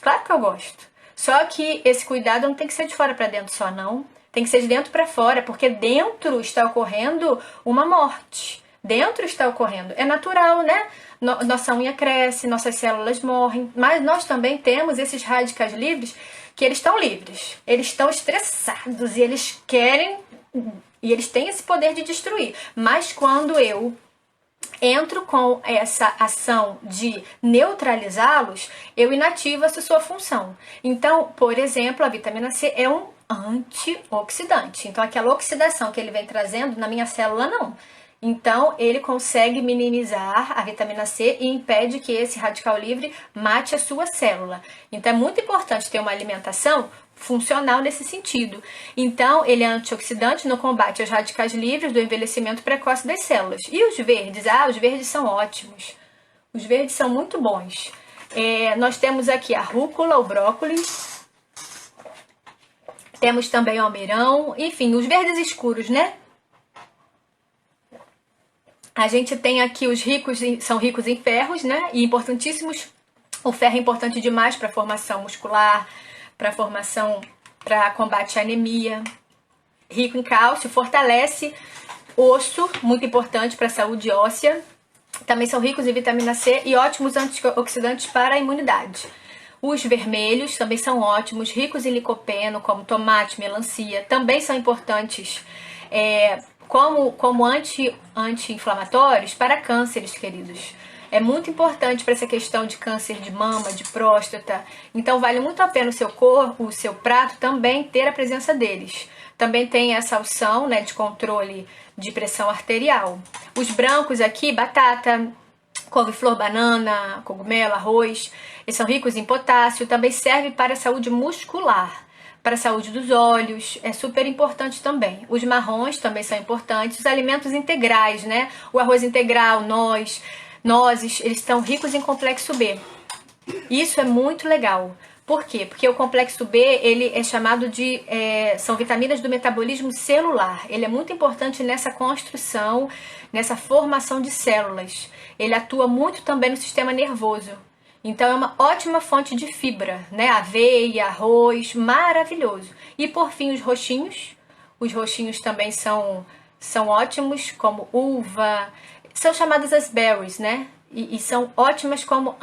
Claro que eu gosto. Só que esse cuidado não tem que ser de fora para dentro só, não. Tem que ser de dentro para fora, porque dentro está ocorrendo uma morte. Dentro está ocorrendo. É natural, né? Nossa unha cresce, nossas células morrem, mas nós também temos esses radicais livres que eles estão livres. Eles estão estressados e eles querem, e eles têm esse poder de destruir. Mas quando eu entro com essa ação de neutralizá-los, eu inativo essa sua função. Então, por exemplo, a vitamina C é um antioxidante. Então, aquela oxidação que ele vem trazendo na minha célula, não. Então, ele consegue minimizar a vitamina C e impede que esse radical livre mate a sua célula. Então, é muito importante ter uma alimentação funcional nesse sentido. Então, ele é antioxidante no combate aos radicais livres do envelhecimento precoce das células. E os verdes? Os verdes são ótimos. Os verdes são muito bons. Nós temos aqui a rúcula, o brócolis. Temos também o almeirão. Enfim, os verdes escuros, né? A gente tem aqui os ricos, são ricos em ferros, né? E importantíssimos. O ferro é importante demais para a formação muscular, para combate à anemia. Rico em cálcio, fortalece osso, muito importante para a saúde óssea. Também são ricos em vitamina C e ótimos antioxidantes para a imunidade. Os vermelhos também são ótimos, ricos em licopeno, como tomate, melancia, também são importantes como anti-inflamatórios para cânceres, queridos. É muito importante para essa questão de câncer de mama, de próstata. Então vale muito a pena o seu corpo, o seu prato também ter a presença deles. Também tem essa opção, né, de controle de pressão arterial. Os brancos aqui, batata, couve-flor, banana, cogumelo, arroz, eles são ricos em potássio, também serve para a saúde muscular. Para a saúde dos olhos, é super importante também. Os marrons também são importantes. Os alimentos integrais, né? O arroz integral, nozes, eles estão ricos em complexo B. Isso é muito legal. Por quê? Porque o complexo B, ele é chamado de... são vitaminas do metabolismo celular. Ele é muito importante nessa construção, nessa formação de células. Ele atua muito também no sistema nervoso. Então é uma ótima fonte de fibra, né? Aveia, arroz, maravilhoso. E por fim os roxinhos. Os roxinhos também são ótimos, como uva. São chamadas as berries, né? E são ótimas como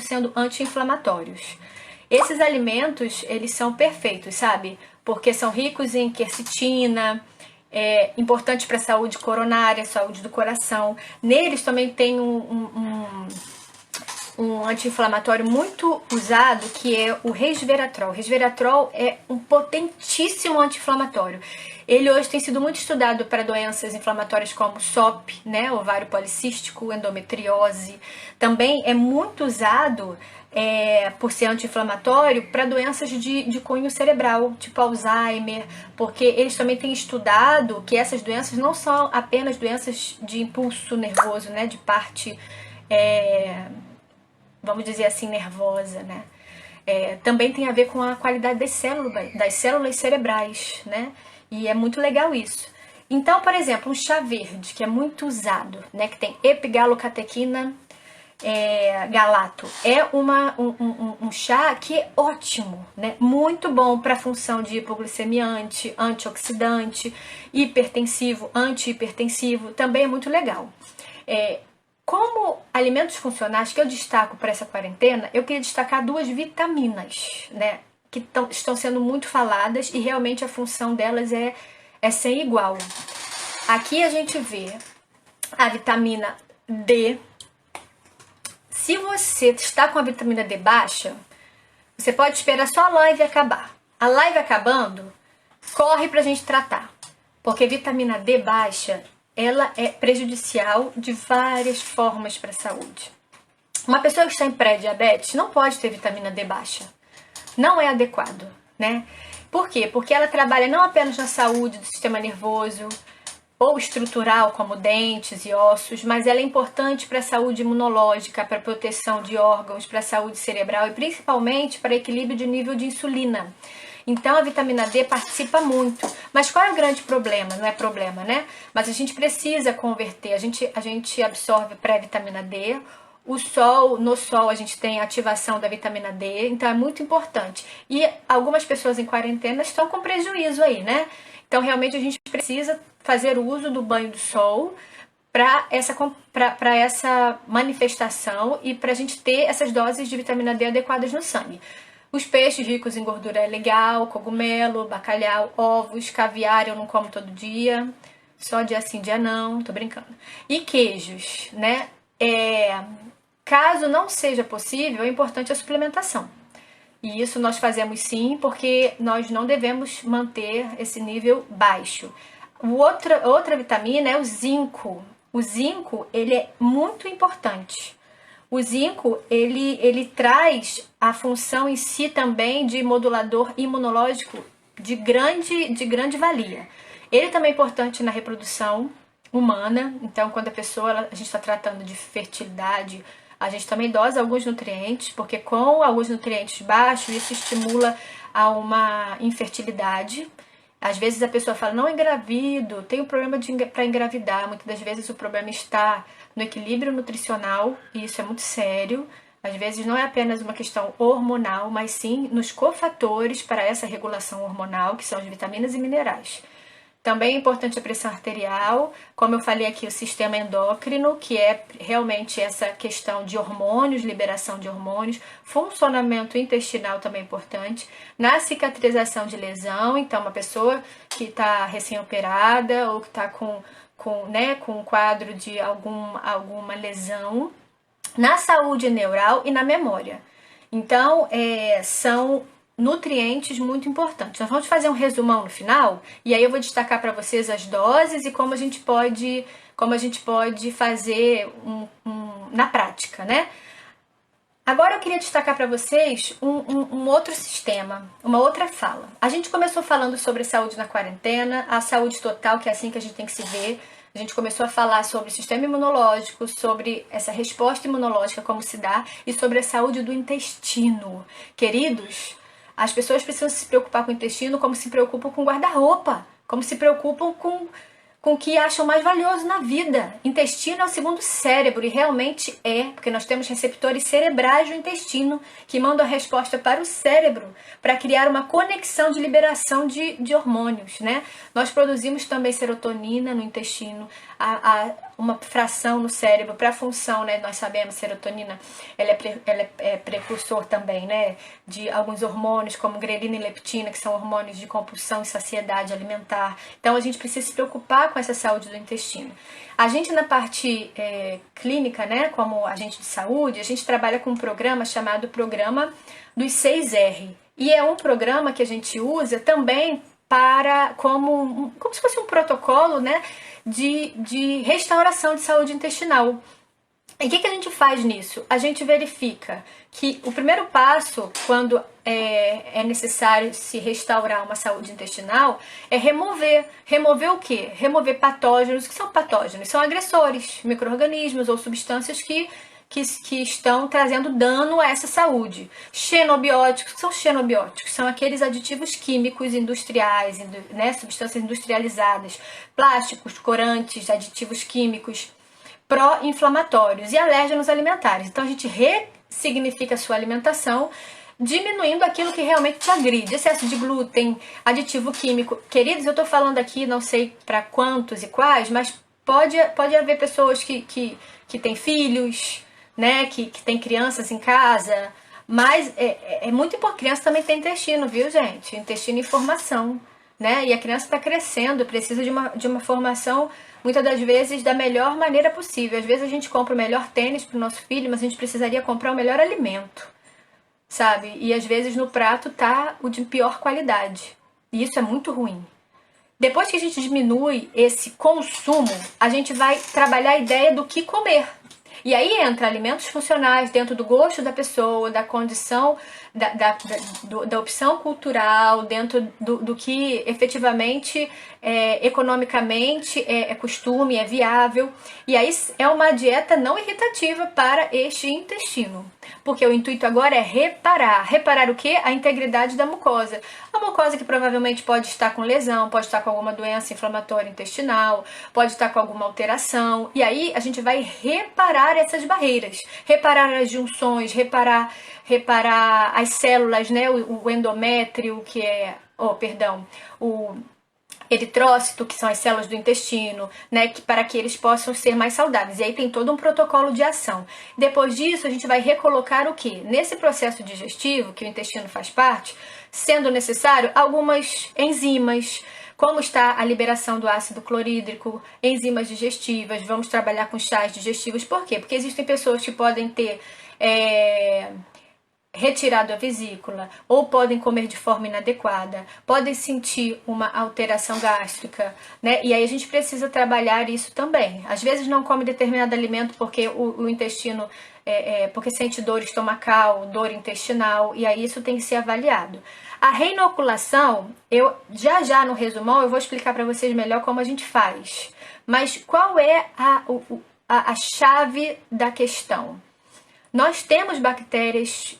sendo anti-inflamatórios. Esses alimentos, eles são perfeitos, sabe? Porque são ricos em quercetina, importantes para a saúde coronária, saúde do coração. Neles também tem um anti-inflamatório muito usado, que é o resveratrol. O resveratrol é um potentíssimo anti-inflamatório. Ele hoje tem sido muito estudado para doenças inflamatórias como SOP, né, ovário policístico, endometriose. Também é muito usado, por ser anti-inflamatório, para doenças de cunho cerebral, tipo Alzheimer, porque eles também têm estudado que essas doenças não são apenas doenças de impulso nervoso, né, de parte... vamos dizer assim, nervosa, né? Também tem a ver com a qualidade das células cerebrais, né? E é muito legal isso. Então, por exemplo, um chá verde, que é muito usado, né? Que tem epigalocatequina galato. É um chá que é ótimo, né? Muito bom para a função de hipoglicemiante, antioxidante, hipertensivo, anti-hipertensivo. Também é muito legal. Como alimentos funcionais que eu destaco para essa quarentena, eu queria destacar 2 vitaminas, né, que estão sendo muito faladas e realmente a função delas é sem igual. Aqui a gente vê a vitamina D. Se você está com a vitamina D baixa, você pode esperar só a live acabar. A live acabando, corre pra gente tratar, porque vitamina D baixa, ela é prejudicial de várias formas para a saúde. Uma pessoa que está em pré-diabetes não pode ter vitamina D baixa. Não é adequado, né? Por quê? Porque ela trabalha não apenas na saúde do sistema nervoso, ou estrutural, como dentes e ossos, mas ela é importante para a saúde imunológica, para a proteção de órgãos, para a saúde cerebral e principalmente para equilíbrio de nível de insulina. Então a vitamina D participa muito. Mas qual é o grande problema? Não é problema, né? Mas a gente precisa converter, a gente absorve pré-vitamina D. No sol a gente tem a ativação da vitamina D, então é muito importante. E algumas pessoas em quarentena estão com prejuízo aí, né? Então realmente a gente precisa fazer uso do banho do sol para essa manifestação e para a gente ter essas doses de vitamina D adequadas no sangue. Os peixes ricos em gordura é legal, cogumelo, bacalhau, ovos, caviar eu não como todo dia, só dia sim, dia não, tô brincando. E queijos, né? Caso não seja possível, é importante a suplementação. E isso nós fazemos sim, porque nós não devemos manter esse nível baixo. Outra vitamina é o zinco. O zinco, ele é muito importante. O zinco, ele traz a função em si também de modulador imunológico de grande valia. Ele também é importante na reprodução humana. Então, quando a gente está tratando de fertilidade, a gente também dosa alguns nutrientes, porque com alguns nutrientes baixos, isso estimula a uma infertilidade. Às vezes a pessoa fala, não engravido, tenho problema para engravidar. Muitas das vezes o problema está no equilíbrio nutricional, e isso é muito sério. Às vezes não é apenas uma questão hormonal, mas sim nos cofatores para essa regulação hormonal, que são as vitaminas e minerais. Também é importante a pressão arterial, como eu falei aqui, o sistema endócrino, que é realmente essa questão de hormônios, liberação de hormônios, funcionamento intestinal também é importante, na cicatrização de lesão, então uma pessoa que está recém-operada ou que está com um quadro de alguma lesão, na saúde neural e na memória. Então, são nutrientes muito importantes. Nós vamos fazer um resumão no final e aí eu vou destacar para vocês as doses e como a gente pode fazer na prática, né? Agora eu queria destacar para vocês um outro sistema, uma outra fala. A gente começou falando sobre saúde na quarentena, a saúde total, que é assim que a gente tem que se ver. A gente começou a falar sobre o sistema imunológico, sobre essa resposta imunológica, como se dá, e sobre a saúde do intestino. Queridos, as pessoas precisam se preocupar com o intestino como se preocupam com guarda-roupa, como se preocupam com o que acham mais valioso na vida. Intestino é o segundo cérebro, e realmente é, porque nós temos receptores cerebrais no intestino que mandam a resposta para o cérebro para criar uma conexão de liberação de hormônios, né? Nós produzimos também serotonina no intestino, uma fração no cérebro para a função, né? Nós sabemos, serotonina, ela é precursor também, né? De alguns hormônios como grelina e leptina, que são hormônios de compulsão e saciedade alimentar. Então a gente precisa se preocupar com essa saúde do intestino. A gente na parte clínica, né? Como agente de saúde, a gente trabalha com um programa chamado Programa dos 6R. E é um programa que a gente usa também como se fosse um protocolo, né, de restauração de saúde intestinal. E o que a gente faz nisso? A gente verifica que o primeiro passo, quando é necessário se restaurar uma saúde intestinal, é remover. Remover o quê? Remover patógenos. O que são patógenos? São agressores, micro-organismos ou substâncias que estão trazendo dano a essa saúde. Xenobióticos, que são xenobióticos? São aqueles aditivos químicos industriais, né, substâncias industrializadas, plásticos, corantes, aditivos químicos, pró-inflamatórios e alérgenos alimentares. Então a gente ressignifica a sua alimentação, diminuindo aquilo que realmente te agride. Excesso de glúten, aditivo químico. Queridos, eu estou falando aqui, não sei para quantos e quais, mas pode haver pessoas que têm filhos, né, que tem crianças em casa, mas é muito importante. Criança também tem intestino, viu, gente? Intestino em formação, né? E a criança está crescendo, precisa de uma formação, muitas das vezes, da melhor maneira possível. Às vezes a gente compra o melhor tênis para o nosso filho, mas a gente precisaria comprar o melhor alimento, sabe? E às vezes no prato tá o de pior qualidade. E isso é muito ruim. Depois que a gente diminui esse consumo, a gente vai trabalhar a ideia do que comer. E aí entra alimentos funcionais dentro do gosto da pessoa, da condição da opção cultural, dentro do que efetivamente, economicamente é costume, é viável. E aí é uma dieta não irritativa para este intestino. Porque o intuito agora é reparar. Reparar o quê? A integridade da mucosa. A mucosa que provavelmente pode estar com lesão, pode estar com alguma doença inflamatória intestinal, pode estar com alguma alteração. E aí a gente vai reparar essas barreiras. Reparar as junções, reparar as células, né? O endométrio, que é... o eritrócito, que são as células do intestino, né, para que eles possam ser mais saudáveis. E aí tem todo um protocolo de ação. Depois disso, a gente vai recolocar o quê? Nesse processo digestivo, que o intestino faz parte, sendo necessário algumas enzimas, como está a liberação do ácido clorídrico, enzimas digestivas, vamos trabalhar com chás digestivos. Por quê? Porque existem pessoas que podem ter... retirado a vesícula, ou podem comer de forma inadequada, podem sentir uma alteração gástrica, né? E aí a gente precisa trabalhar isso também. Às vezes não come determinado alimento porque o intestino, porque sente dor estomacal, dor intestinal, e aí isso tem que ser avaliado. A reinoculação, eu já no resumão eu vou explicar para vocês melhor como a gente faz. Mas qual é a chave da questão? Nós temos bactérias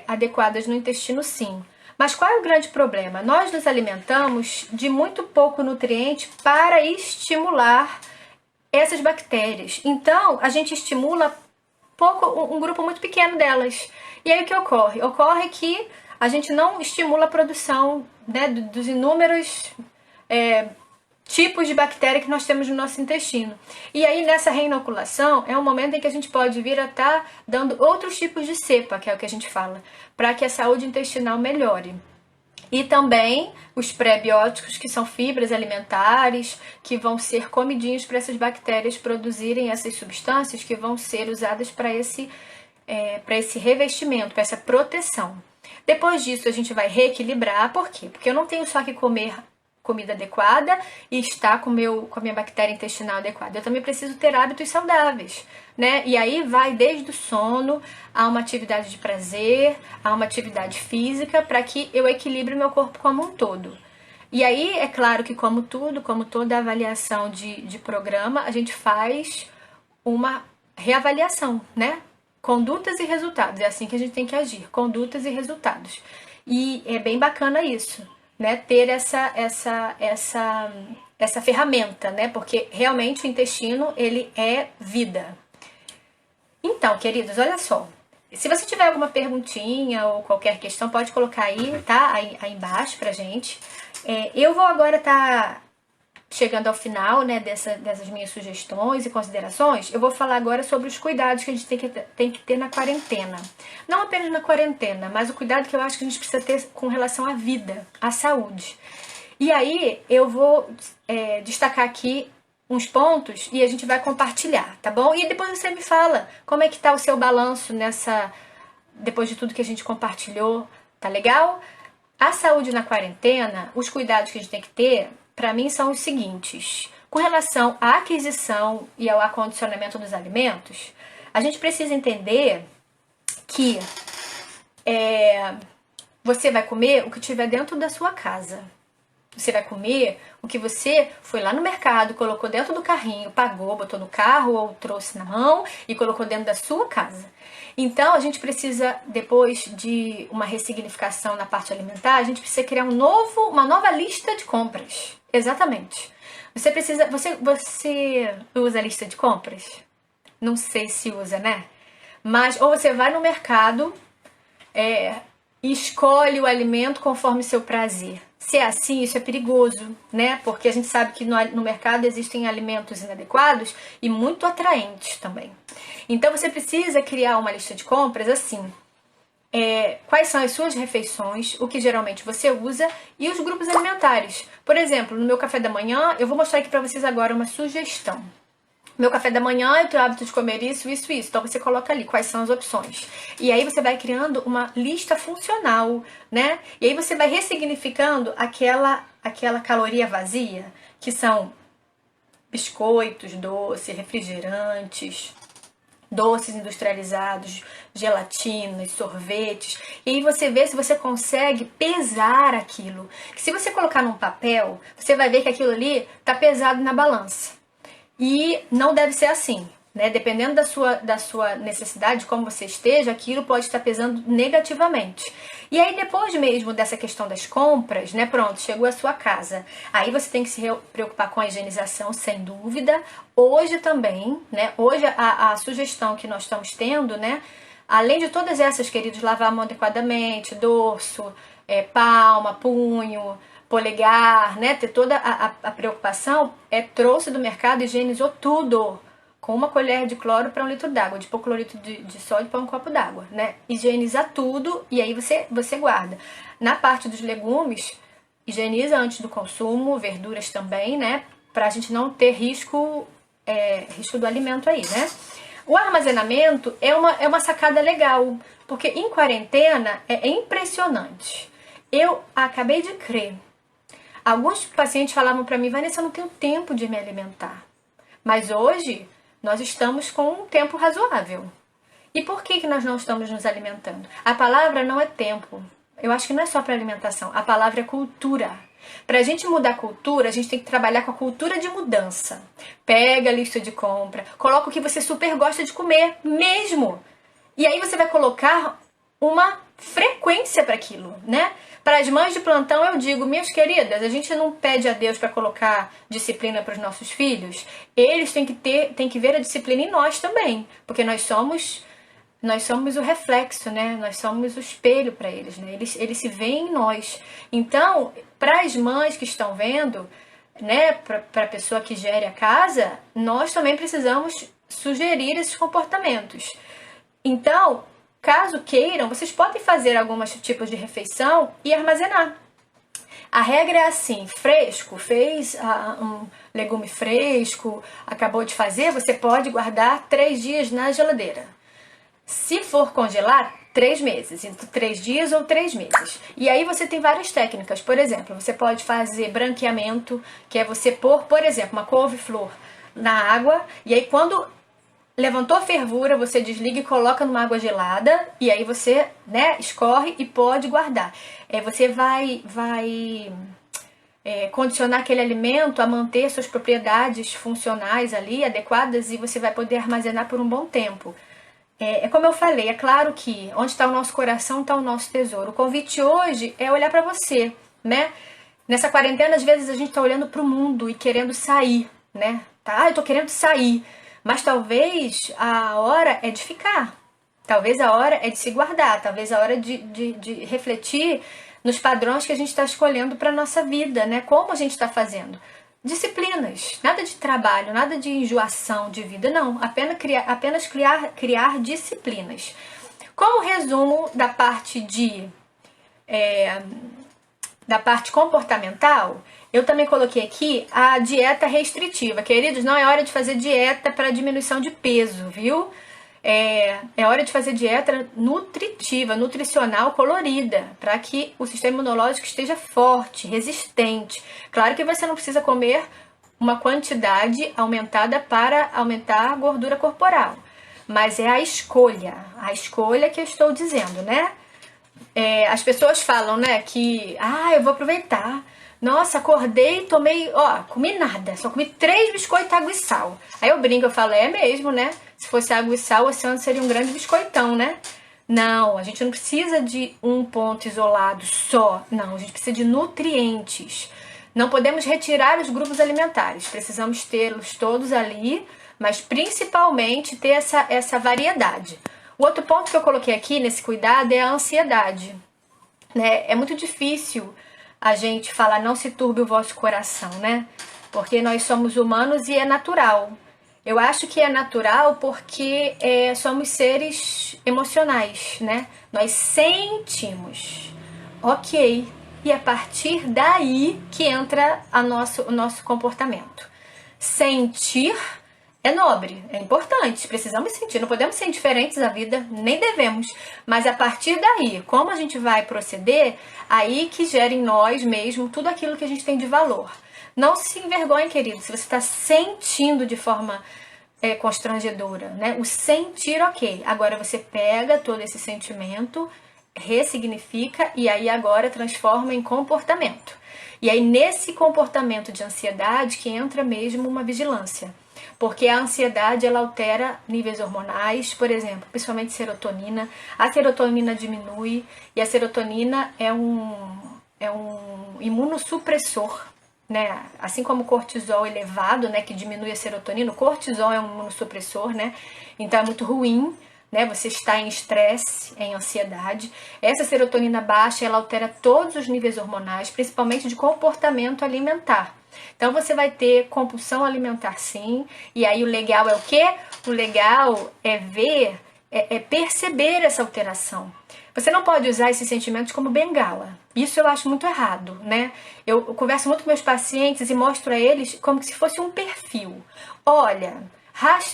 adequadas no intestino, sim. Mas qual é o grande problema? Nós nos alimentamos de muito pouco nutriente para estimular essas bactérias. Então, a gente estimula um grupo muito pequeno delas. E aí o que ocorre? Ocorre que a gente não estimula a produção, né, dos inúmeros tipos de bactéria que nós temos no nosso intestino. E aí nessa reinoculação é um momento em que a gente pode vir a estar dando outros tipos de cepa, que é o que a gente fala, para que a saúde intestinal melhore. E também os pré-bióticos, que são fibras alimentares, que vão ser comidinhos para essas bactérias produzirem essas substâncias que vão ser usadas para esse revestimento, para essa proteção. Depois disso a gente vai reequilibrar. Por quê? Porque eu não tenho só que comer comida adequada e estar com a minha bactéria intestinal adequada. Eu também preciso ter hábitos saudáveis, né? E aí vai desde o sono a uma atividade de prazer, a uma atividade física, para que eu equilibre meu corpo como um todo. E aí, é claro que como toda avaliação de programa, a gente faz uma reavaliação, né? Condutas e resultados, é assim que a gente tem que agir, condutas e resultados. E é bem bacana isso, né, ter essa ferramenta, né, porque realmente o intestino, ele é vida. Então, queridos, olha só, se você tiver alguma perguntinha ou qualquer questão, pode colocar aí, tá, aí embaixo pra gente. Eu vou agora chegando ao final, né, dessas minhas sugestões e considerações. Eu vou falar agora sobre os cuidados que a gente tem que ter na quarentena. Não apenas na quarentena, mas o cuidado que eu acho que a gente precisa ter com relação à vida, à saúde. E aí eu vou destacar aqui uns pontos e a gente vai compartilhar, tá bom? E depois você me fala como é que tá o seu balanço depois de tudo que a gente compartilhou, tá legal? A saúde na quarentena, os cuidados que a gente tem que ter, para mim, são os seguintes. Com relação à aquisição e ao acondicionamento dos alimentos, a gente precisa entender que você vai comer o que tiver dentro da sua casa. Você vai comer o que você foi lá no mercado, colocou dentro do carrinho, pagou, botou no carro ou trouxe na mão e colocou dentro da sua casa. Então, a gente precisa, depois de uma ressignificação na parte alimentar, a gente precisa criar uma nova lista de compras. Exatamente. Você usa a lista de compras? Não sei se usa, né? Mas, ou você vai no mercado e escolhe o alimento conforme seu prazer. Se é assim, isso é perigoso, né? Porque a gente sabe que no mercado existem alimentos inadequados e muito atraentes também. Então você precisa criar uma lista de compras assim. Quais são as suas refeições, o que geralmente você usa e os grupos alimentares. Por exemplo, no meu café da manhã, eu vou mostrar aqui para vocês agora uma sugestão. Meu café da manhã, eu tenho o hábito de comer isso. Então você coloca ali quais são as opções. E aí você vai criando uma lista funcional, né? E aí você vai ressignificando aquela caloria vazia, que são biscoitos, doces, refrigerantes, doces industrializados, gelatinas, sorvetes. E aí você vê se você consegue pesar aquilo. Que se você colocar num papel, você vai ver que aquilo ali está pesado na balança. E não deve ser assim, né? Dependendo da sua necessidade, de como você esteja, aquilo pode estar pesando negativamente. E aí depois mesmo dessa questão das compras, né? Pronto, chegou a sua casa. Aí você tem que se preocupar com a higienização, sem dúvida. Hoje também, né? Hoje a sugestão que nós estamos tendo, né? Além de todas essas, queridos, lavar a mão adequadamente, dorso, palma, punho, polegar, né? Ter toda a preocupação, trouxe do mercado e higienizou tudo. Com uma colher de cloro para 1 litro d'água, de hipoclorito de sódio para 1 copo d'água, né? Higienizar tudo e aí você guarda. Na parte dos legumes, higieniza antes do consumo, verduras também, né? Pra gente não ter risco do alimento aí, né? O armazenamento é uma sacada legal, porque em quarentena é impressionante. Eu acabei de crer. Alguns pacientes falavam para mim, Vanessa, eu não tenho tempo de me alimentar. Mas hoje nós estamos com um tempo razoável. E por que nós não estamos nos alimentando? A palavra não é tempo. Eu acho que não é só para alimentação. A palavra é cultura. Para a gente mudar a cultura, a gente tem que trabalhar com a cultura de mudança. Pega a lista de compra, coloca o que você super gosta de comer, mesmo. E aí você vai colocar uma frequência para aquilo, né? Para as mães de plantão eu digo, minhas queridas, a gente não pede a Deus para colocar disciplina para os nossos filhos. Eles têm que ver a disciplina em nós também, porque nós somos o reflexo, né? Nós somos o espelho para eles, né? Eles se veem em nós. Então, para as mães que estão vendo, né? Para a pessoa que gere a casa, nós também precisamos sugerir esses comportamentos. Então, caso queiram, vocês podem fazer alguns tipos de refeição e armazenar. A regra é assim, fresco, fez um legume fresco, acabou de fazer, você pode guardar 3 dias na geladeira. Se for congelar, 3 meses, então 3 dias ou 3 meses. E aí você tem várias técnicas, por exemplo, você pode fazer branqueamento, que é você pôr, por exemplo, uma couve-flor na água, e aí quando levantou a fervura, você desliga e coloca numa água gelada, e aí você, né, escorre e pode guardar. Você vai condicionar aquele alimento a manter suas propriedades funcionais ali, adequadas, e você vai poder armazenar por um bom tempo. Como eu falei, é claro que onde está o nosso coração está o nosso tesouro. O convite hoje é olhar para você, né? Nessa quarentena, às vezes, a gente está olhando para o mundo e querendo sair, né? Tá, eu tô querendo sair. Mas talvez a hora é de ficar. Talvez a hora é de se guardar. Talvez a hora de refletir nos padrões que a gente está escolhendo para a nossa vida, né? Como a gente está fazendo. Disciplinas, nada de trabalho, nada de enjoação de vida, não. Apenas criar disciplinas. Como resumo da parte da parte comportamental, eu também coloquei aqui a dieta restritiva. Queridos, não é hora de fazer dieta para diminuição de peso, viu? É hora de fazer dieta nutritiva, nutricional, colorida, para que o sistema imunológico esteja forte, resistente. Claro que você não precisa comer uma quantidade aumentada para aumentar a gordura corporal, mas é a escolha que eu estou dizendo, né? As pessoas falam, né, que eu vou aproveitar. Nossa, acordei, tomei, comi nada, só comi 3 biscoitos, água e sal. Aí eu brinco, eu falo, é mesmo, né? Se fosse água e sal, o oceano seria um grande biscoitão, né? Não, a gente não precisa de um ponto isolado só. Não, a gente precisa de nutrientes. Não podemos retirar os grupos alimentares. Precisamos tê-los todos ali, mas principalmente ter essa variedade. O outro ponto que eu coloquei aqui nesse cuidado é a ansiedade, né? É muito difícil a gente falar, não se turbe o vosso coração, né? Porque nós somos humanos e é natural. Eu acho que é natural porque somos seres emocionais, né? Nós sentimos, ok. E a partir daí que entra o nosso comportamento. Sentir é nobre, é importante, precisamos sentir, não podemos ser indiferentes à vida, nem devemos. Mas a partir daí, como a gente vai proceder, aí que gera em nós mesmo tudo aquilo que a gente tem de valor. Não se envergonhe, querido, se você está sentindo de forma constrangedora, né? O sentir ok. Agora você pega todo esse sentimento, ressignifica e aí agora transforma em comportamento. E aí nesse comportamento de ansiedade que entra mesmo uma vigilância. Porque a ansiedade, ela altera níveis hormonais, por exemplo, principalmente serotonina. A serotonina diminui e a serotonina é um imunossupressor, né? Assim como o cortisol elevado, né, que diminui a serotonina, o cortisol é um imunossupressor, né? Então é muito ruim, né? Você está em estresse, em ansiedade. Essa serotonina baixa, ela altera todos os níveis hormonais, principalmente de comportamento alimentar. Então você vai ter compulsão alimentar sim, e aí o legal é o quê? O legal é ver, é perceber essa alteração. Você não pode usar esses sentimentos como bengala. Isso eu acho muito errado, né? Eu converso muito com meus pacientes e mostro a eles como se fosse um perfil. Olha,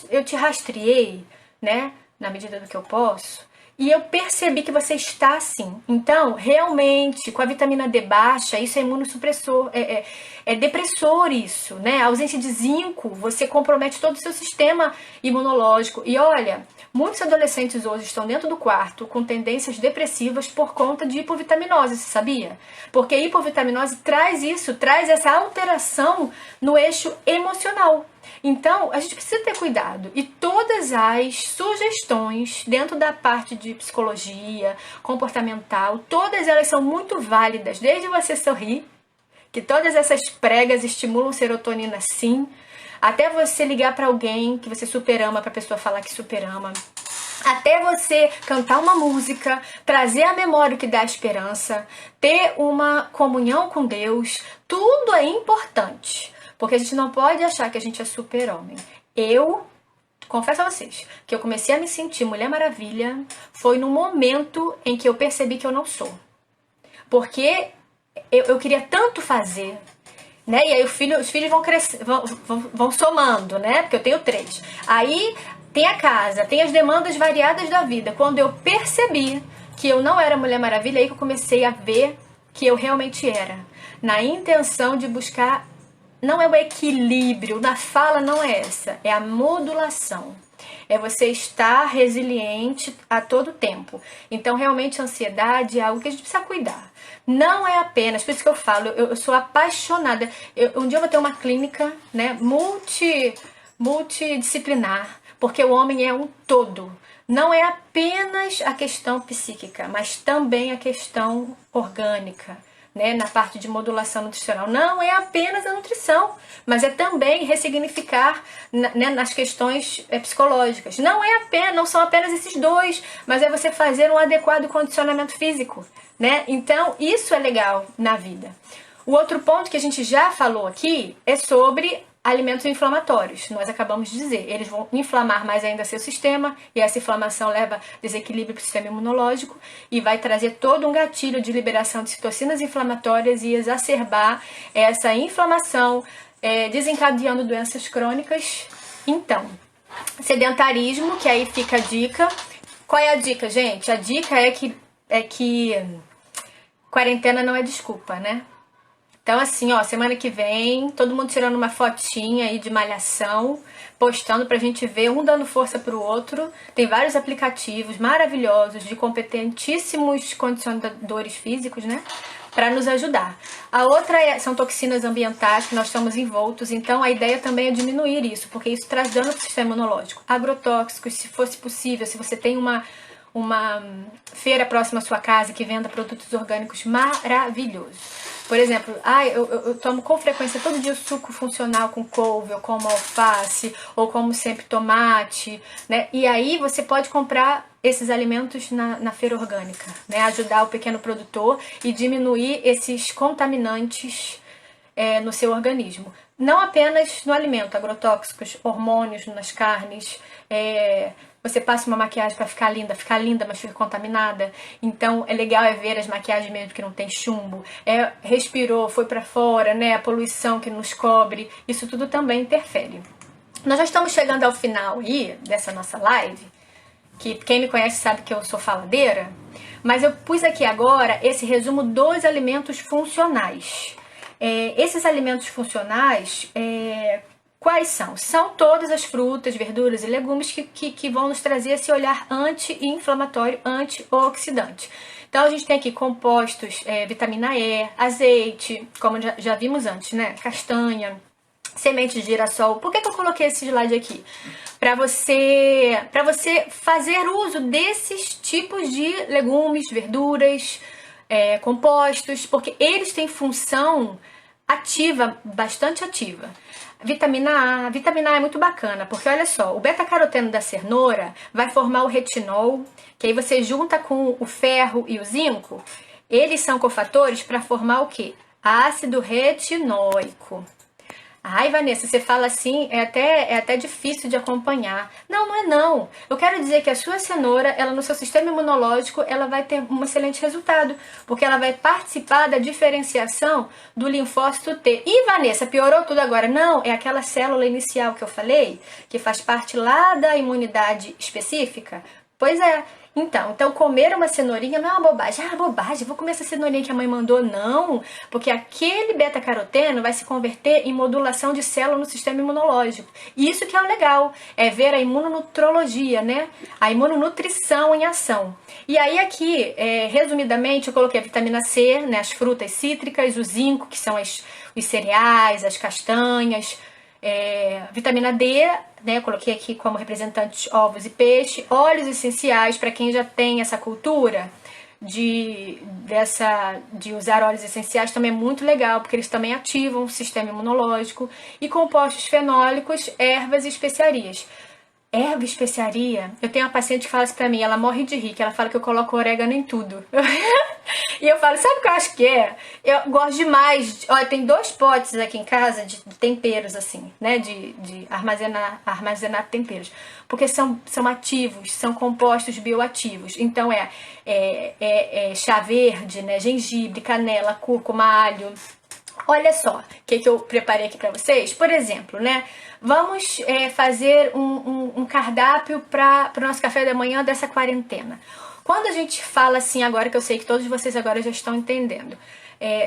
eu te rastreei, né? Na medida do que eu posso. E eu percebi que você está assim. Então, realmente, com a vitamina D baixa, isso é imunossupressor, é depressor isso, né? A ausência de zinco, você compromete todo o seu sistema imunológico. E olha, muitos adolescentes hoje estão dentro do quarto com tendências depressivas por conta de hipovitaminose, você sabia? Porque a hipovitaminose traz isso, traz essa alteração no eixo emocional. Então, a gente precisa ter cuidado. E todas as sugestões dentro da parte de psicologia, comportamental, todas elas são muito válidas. Desde você sorrir, que todas essas pregas estimulam serotonina sim, até você ligar para alguém que você superama, para a pessoa falar que superama, até você cantar uma música, trazer à memória o que dá esperança, ter uma comunhão com Deus, tudo é importante. Porque a gente não pode achar que a gente é super-homem. Eu confesso a vocês que eu comecei a me sentir Mulher Maravilha foi no momento em que eu percebi que eu não sou. Porque eu queria tanto fazer, né? E aí os filhos vão crescer, vão somando, né? Porque eu tenho 3. Aí tem a casa, tem as demandas variadas da vida. Quando eu percebi que eu não era Mulher Maravilha, aí que eu comecei a ver que eu realmente era. Na intenção de buscar. Não é o equilíbrio, na fala não é essa, é a modulação. É você estar resiliente a todo tempo. Então, realmente, a ansiedade é algo que a gente precisa cuidar. Não é apenas, por isso que eu falo, eu sou apaixonada. Um dia eu vou ter uma clínica, né, multidisciplinar, porque o homem é um todo. Não é apenas a questão psíquica, mas também a questão orgânica. Né, na parte de modulação nutricional. Não é apenas a nutrição, mas é também ressignificar, né, nas questões psicológicas. Não são apenas esses dois, mas é você fazer um adequado condicionamento físico. Né? Então, isso é legal na vida. O outro ponto que a gente já falou aqui é sobre alimentos inflamatórios. Nós acabamos de dizer, eles vão inflamar mais ainda seu sistema e essa inflamação leva a desequilíbrio para o sistema imunológico e vai trazer todo um gatilho de liberação de citocinas inflamatórias e exacerbar essa inflamação, desencadeando doenças crônicas. Então, sedentarismo, que aí fica a dica. Qual é a dica, gente? A dica é que quarentena não é desculpa, né? Então, assim, ó, semana que vem, todo mundo tirando uma fotinha aí de malhação, postando pra gente ver, um dando força pro outro. Tem vários aplicativos maravilhosos de competentíssimos condicionadores físicos, né? Pra nos ajudar. A outra são toxinas ambientais que nós estamos envoltos, então a ideia também é diminuir isso, porque isso traz dano pro sistema imunológico. Agrotóxicos, se fosse possível, se você tem uma feira próxima à sua casa que venda produtos orgânicos maravilhosos. Por exemplo, eu tomo com frequência todo dia o suco funcional com couve, ou como alface, ou como sempre tomate, né? E aí você pode comprar esses alimentos na feira orgânica, né? Ajudar o pequeno produtor e diminuir esses contaminantes no seu organismo. Não apenas no alimento, agrotóxicos, hormônios nas carnes, você passa uma maquiagem para ficar linda, mas fica contaminada. Então, é legal ver as maquiagens mesmo que não tem chumbo. Respirou, foi para fora, né? A poluição que nos cobre. Isso tudo também interfere. Nós já estamos chegando ao final aí dessa nossa live. Que quem me conhece sabe que eu sou faladeira. Mas eu pus aqui agora esse resumo dos alimentos funcionais. Esses alimentos funcionais... Quais são? São todas as frutas, verduras e legumes que vão nos trazer esse olhar anti-inflamatório, antioxidante. Então a gente tem aqui compostos, vitamina E, azeite, como já vimos antes, né? Castanha, semente de girassol. Por que eu coloquei esse slide aqui? Para você fazer uso desses tipos de legumes, verduras, compostos, porque eles têm função ativa, bastante ativa. Vitamina A é muito bacana, porque olha só, o beta-caroteno da cenoura vai formar o retinol, que aí você junta com o ferro e o zinco, eles são cofatores para formar o quê? Ácido retinóico. Ai, Vanessa, você fala assim, é até difícil de acompanhar. Não, não é não. Eu quero dizer que a sua cenoura, ela no seu sistema imunológico, ela vai ter um excelente resultado, porque ela vai participar da diferenciação do linfócito T. E Vanessa, piorou tudo agora? Não, é aquela célula inicial que eu falei, que faz parte lá da imunidade específica. Pois é. Então comer uma cenourinha não é uma bobagem. Ah, bobagem, vou comer essa cenourinha que a mãe mandou. Não, porque aquele beta-caroteno vai se converter em modulação de célula no sistema imunológico. E isso que é o legal, é ver a imunonutrologia, né? A imunonutrição em ação. E aí aqui, resumidamente, eu coloquei a vitamina C, né? As frutas cítricas, o zinco, que são os cereais, as castanhas, vitamina D, né, eu coloquei aqui como representantes ovos e peixe, óleos essenciais para quem já tem essa cultura de usar óleos essenciais também é muito legal, porque eles também ativam o sistema imunológico, e compostos fenólicos, ervas e especiarias. Erva e especiaria, eu tenho uma paciente que fala isso pra mim, ela morre de rir, que ela fala que eu coloco orégano em tudo. E eu falo, sabe o que eu acho que é? Eu gosto demais, olha, tem 2 potes aqui em casa de temperos, assim, né, de armazenar temperos, porque são ativos, são compostos bioativos, então chá verde, né, gengibre, canela, cúrcuma, alho. Olha só o que eu preparei aqui para vocês. Por exemplo, né? Vamos fazer um cardápio para o nosso café da manhã dessa quarentena. Quando a gente fala assim agora, que eu sei que todos vocês agora já estão entendendo,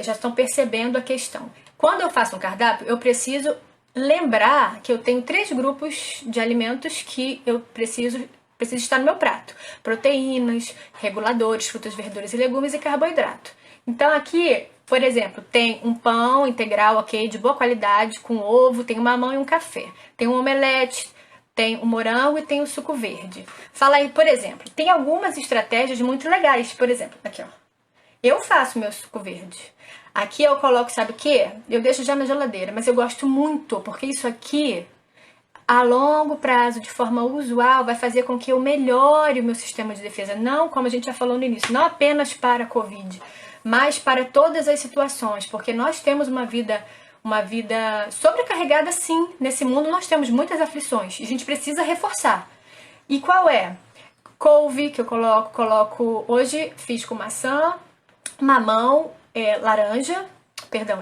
já estão percebendo a questão. Quando eu faço um cardápio, eu preciso lembrar que eu tenho 3 grupos de alimentos que eu preciso estar no meu prato. Proteínas, reguladores, frutas, verduras e legumes e carboidrato. Então aqui, por exemplo, tem um pão integral, ok, de boa qualidade, com ovo, tem uma mamão e um café. Tem um omelete, tem o morango e tem o suco verde. Fala aí, por exemplo, tem algumas estratégias muito legais. Por exemplo, aqui ó, eu faço meu suco verde. Aqui eu coloco, sabe o quê? Eu deixo já na geladeira, mas eu gosto muito, porque isso aqui, a longo prazo, de forma usual, vai fazer com que eu melhore o meu sistema de defesa. Não, como a gente já falou no início, não apenas para a Covid, mas para todas as situações, porque nós temos uma vida sobrecarregada, sim. Nesse mundo nós temos muitas aflições e a gente precisa reforçar. E qual é? Couve, que eu coloco hoje, fiz com maçã, mamão,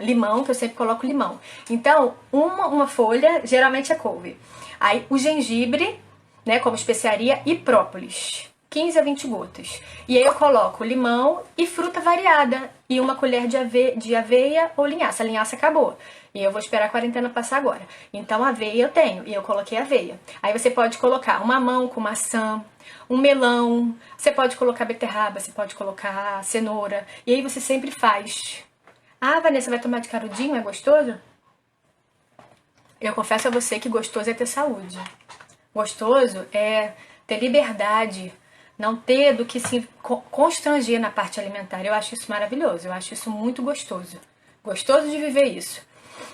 limão, que eu sempre coloco limão. Então, uma folha, geralmente é couve. Aí o gengibre, né, como especiaria, e própolis. 15 a 20 gotas. E aí eu coloco limão e fruta variada. E uma colher de aveia ou linhaça. A linhaça acabou. E eu vou esperar a quarentena passar agora. Então aveia eu tenho. E eu coloquei aveia. Aí você pode colocar um mamão com maçã, um melão. Você pode colocar beterraba, você pode colocar cenoura. E aí você sempre faz. Ah, Vanessa, vai tomar de canudinho? É gostoso? Eu confesso a você que gostoso é ter saúde. Gostoso é ter liberdade, não ter do que se constranger na parte alimentar. Eu acho isso maravilhoso, eu acho isso muito gostoso. Gostoso de viver isso.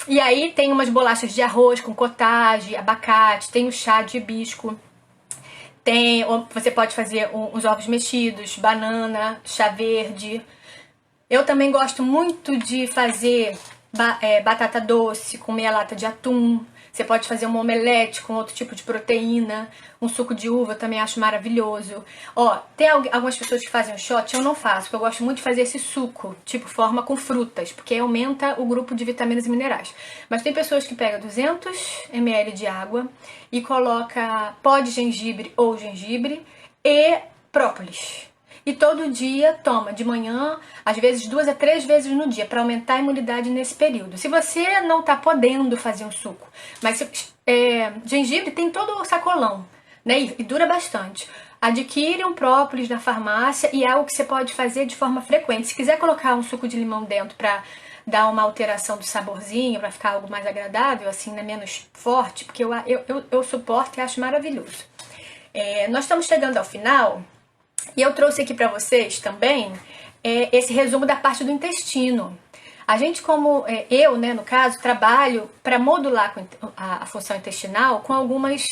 E aí tem umas bolachas de arroz com cottage, abacate, tem o chá de hibisco, você pode fazer uns ovos mexidos, banana, chá verde. Eu também gosto muito de fazer batata doce com meia lata de atum. Você pode fazer um omelete com outro tipo de proteína. Um suco de uva eu também acho maravilhoso. Ó, tem algumas pessoas que fazem o shot, eu não faço, porque eu gosto muito de fazer esse suco, tipo forma com frutas, porque aumenta o grupo de vitaminas e minerais. Mas tem pessoas que pegam 200 ml de água e coloca pó de gengibre ou gengibre e própolis. e todo dia toma de manhã, às vezes 2 a 3 vezes no dia, para aumentar a imunidade nesse período. Se você não está podendo fazer um suco, mas gengibre tem todo o sacolão, né? E dura bastante. Adquire um própolis na farmácia e é algo que você pode fazer de forma frequente. Se quiser colocar um suco de limão dentro para dar uma alteração do saborzinho, para ficar algo mais agradável, assim, né, menos forte, porque eu suporto e acho maravilhoso. Nós estamos chegando ao final e eu trouxe aqui para vocês também esse resumo da parte do intestino. A gente, eu, né, no caso, trabalho para modular a função intestinal com algumas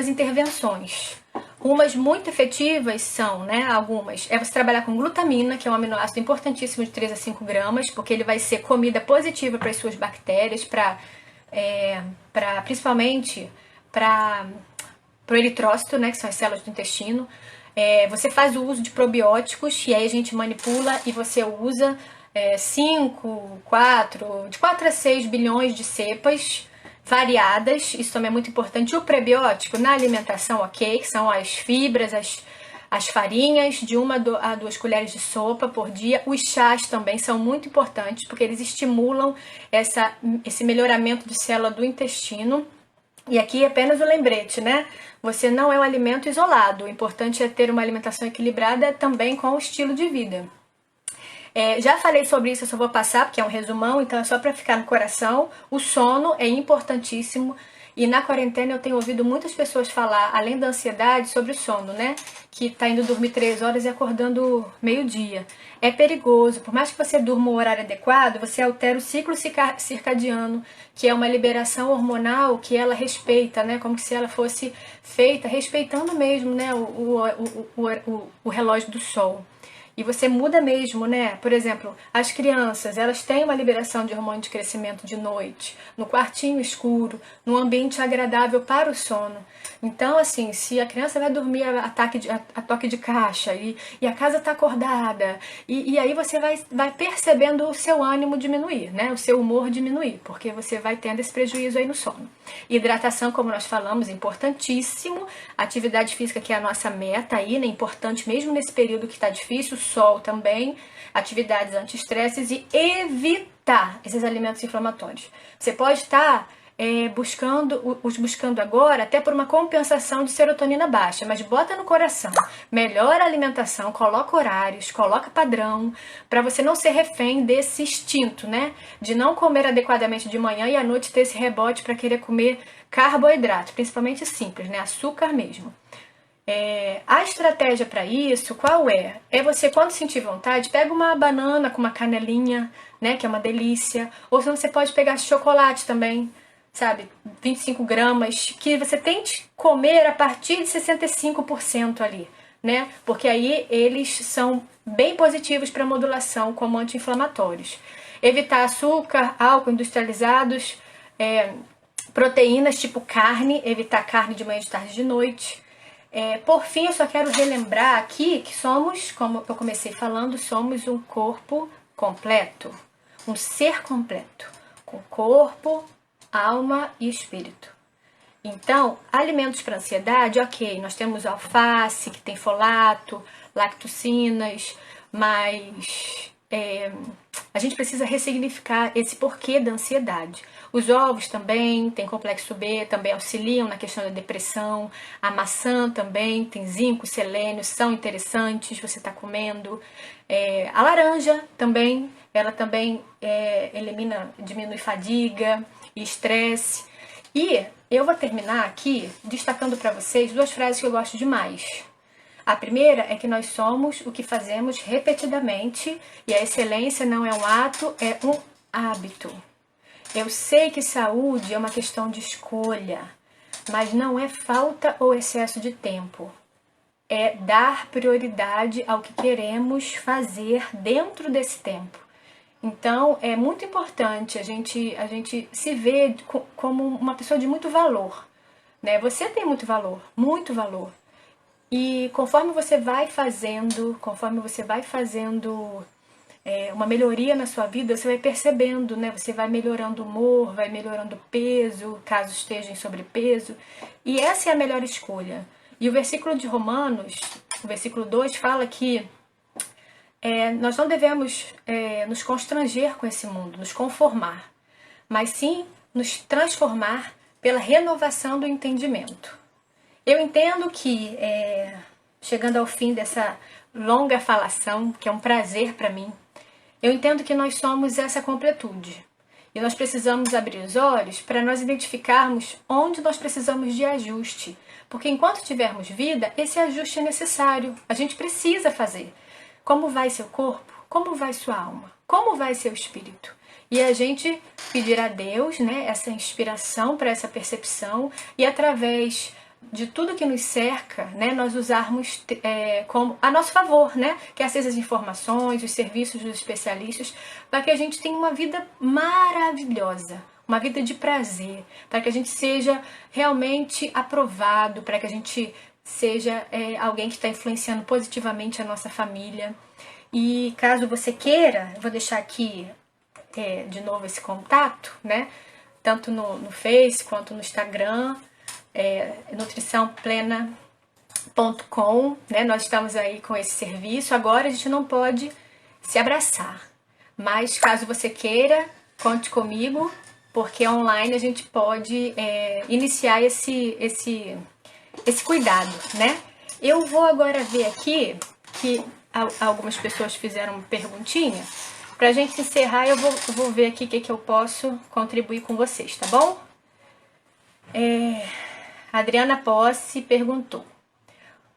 intervenções. Umas muito efetivas são, né, algumas, você trabalhar com glutamina, que é um aminoácido importantíssimo de 3 a 5 gramas, porque ele vai ser comida positiva para as suas bactérias, principalmente para o eritrócito, né, que são as células do intestino. Você faz o uso de probióticos e aí a gente manipula e você usa 4 a 6 bilhões de cepas variadas, isso também é muito importante. O prebiótico na alimentação, ok, que são as fibras, as farinhas, de 1 a 2 colheres de sopa por dia. Os chás também são muito importantes, porque eles estimulam esse melhoramento de célula do intestino. E aqui é apenas o lembrete, né? Você não é um alimento isolado, o importante é ter uma alimentação equilibrada também com o estilo de vida. Já falei sobre isso, eu só vou passar porque é um resumão, então é só para ficar no coração. O sono é importantíssimo e na quarentena eu tenho ouvido muitas pessoas falar, além da ansiedade, sobre o sono, né? Que tá indo dormir 3 horas e acordando meio-dia. É perigoso, por mais que você durma o horário adequado, você altera o ciclo circadiano, que é uma liberação hormonal que ela respeita, né? Como se ela fosse feita respeitando mesmo, né? O relógio do sol. E você muda mesmo, né? Por exemplo, as crianças, elas têm uma liberação de hormônio de crescimento de noite, no quartinho escuro, num ambiente agradável para o sono. Então, assim, se a criança vai dormir a toque de caixa e a casa está acordada, e aí você vai percebendo o seu ânimo diminuir, né? O seu humor diminuir, porque você vai tendo esse prejuízo aí no sono. Hidratação, como nós falamos, importantíssimo. Atividade física, que é a nossa meta aí, né? Importante mesmo nesse período que está difícil. Sol também, atividades anti-estresses e evitar esses alimentos inflamatórios. Você pode estar buscando agora até por uma compensação de serotonina baixa, mas bota no coração, melhora a alimentação, coloca horários, coloca padrão, para você não ser refém desse instinto, né? De não comer adequadamente de manhã e à noite ter esse rebote para querer comer carboidrato, principalmente simples, né? Açúcar mesmo. A estratégia para isso, qual é? É você, quando sentir vontade, pega uma banana com uma canelinha, né, que é uma delícia. Ou senão você pode pegar chocolate também, sabe? 25 gramas, que você tente comer a partir de 65% ali, né? Porque aí eles são bem positivos para modulação como anti-inflamatórios. Evitar açúcar, álcool industrializados, proteínas tipo carne, evitar carne de manhã, de tarde e de noite. Por fim, eu só quero relembrar aqui que somos, como eu comecei falando, somos um corpo completo, um ser completo, com corpo, alma e espírito. Então, alimentos para ansiedade, ok, nós temos alface, que tem folato, lactocinas, mas a gente precisa ressignificar esse porquê da ansiedade. Os ovos também tem complexo B, também auxiliam na questão da depressão. A maçã também tem zinco, selênio, são interessantes, você está comendo. A laranja também, ela também diminui fadiga e estresse. E eu vou terminar aqui destacando para vocês 2 frases que eu gosto demais. A primeira é que nós somos o que fazemos repetidamente e a excelência não é um ato, é um hábito. Eu sei que saúde é uma questão de escolha, mas não é falta ou excesso de tempo. É dar prioridade ao que queremos fazer dentro desse tempo. Então, é muito importante a gente se ver como uma pessoa de muito valor, né? Você tem muito valor, muito valor. E conforme você vai fazendo uma melhoria na sua vida, você vai percebendo, né? Você vai melhorando o humor, vai melhorando o peso, caso esteja em sobrepeso. E essa é a melhor escolha. E o versículo de Romanos, o versículo 2, fala que nós não devemos nos constranger com esse mundo, nos conformar, mas sim nos transformar pela renovação do entendimento. Eu entendo que, chegando ao fim dessa longa falação, que é um prazer para mim, eu entendo que nós somos essa completude. E nós precisamos abrir os olhos para nós identificarmos onde nós precisamos de ajuste. Porque enquanto tivermos vida, esse ajuste é necessário. A gente precisa fazer. Como vai seu corpo? Como vai sua alma? Como vai seu espírito? E a gente pedir a Deus, né, essa inspiração para essa percepção e através de tudo que nos cerca, né, nós usarmos como a nosso favor, né, quer seja as informações, os serviços dos especialistas, para que a gente tenha uma vida maravilhosa, uma vida de prazer, para que a gente seja realmente aprovado, para que a gente seja alguém que está influenciando positivamente a nossa família. E caso você queira, vou deixar aqui de novo esse contato, né, tanto no Face quanto no Instagram, nutriçãoplena.com, né? Nós estamos aí com esse serviço. Agora a gente não pode se abraçar, mas caso você queira, conte comigo, porque online a gente pode iniciar esse cuidado, né? Eu vou agora ver aqui que algumas pessoas fizeram uma perguntinha. Pra gente encerrar, eu vou ver aqui o que eu posso contribuir com vocês, tá bom? Adriana Posse perguntou: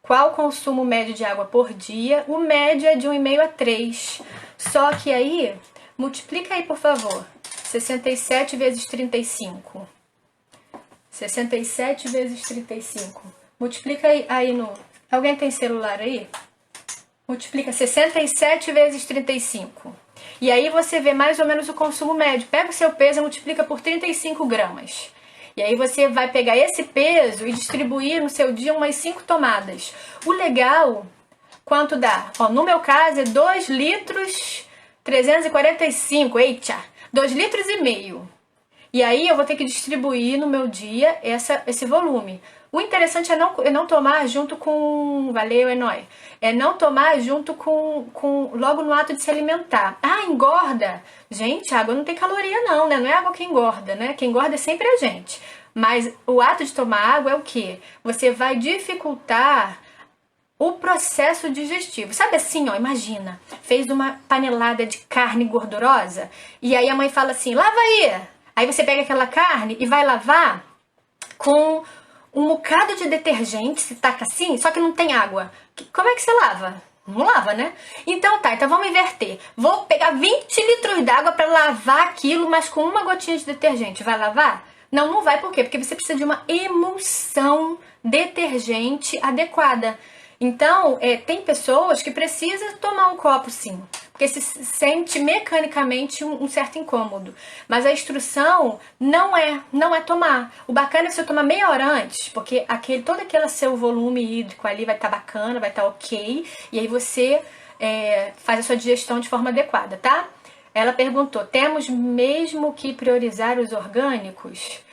qual o consumo médio de água por dia? O médio é de 1,5 a 3. Só que aí, multiplica aí, por favor. 67 vezes 35. 67 vezes 35. Multiplica aí no... Alguém tem celular aí? Multiplica 67 vezes 35. E aí você vê mais ou menos o consumo médio. Pega o seu peso e multiplica por 35 gramas. E aí você vai pegar esse peso e distribuir no seu dia umas 5 tomadas. O legal, quanto dá? Ó, no meu caso é 2 litros 345, eita, 2 litros e meio. E aí eu vou ter que distribuir no meu dia esse volume. O interessante é não tomar junto com... Valeu, Enói. É não tomar junto com logo no ato de se alimentar. Ah, engorda. Gente, a água não tem caloria não, né? Não é a água que engorda, né? Quem engorda é sempre a gente. Mas o ato de tomar água é o quê? Você vai dificultar o processo digestivo. Sabe assim, ó, imagina. Fez uma panelada de carne gordurosa e aí a mãe fala assim, lava aí. Aí você pega aquela carne e vai lavar com um bocado de detergente, se taca assim, só que não tem água. Como é que você lava? Não lava, né? Então vamos inverter. Vou pegar 20 litros d'água para lavar aquilo, mas com uma gotinha de detergente. Vai lavar? Não, não vai. Por quê? Porque você precisa de uma emulsão detergente adequada. Então, tem pessoas que precisam tomar um copo, sim, porque se sente mecanicamente um certo incômodo. Mas a instrução não é tomar. O bacana é você tomar meia hora antes, porque todo aquele seu volume hídrico ali vai estar bacana, vai estar ok, e aí você faz a sua digestão de forma adequada, tá? Ela perguntou, temos mesmo que priorizar os orgânicos?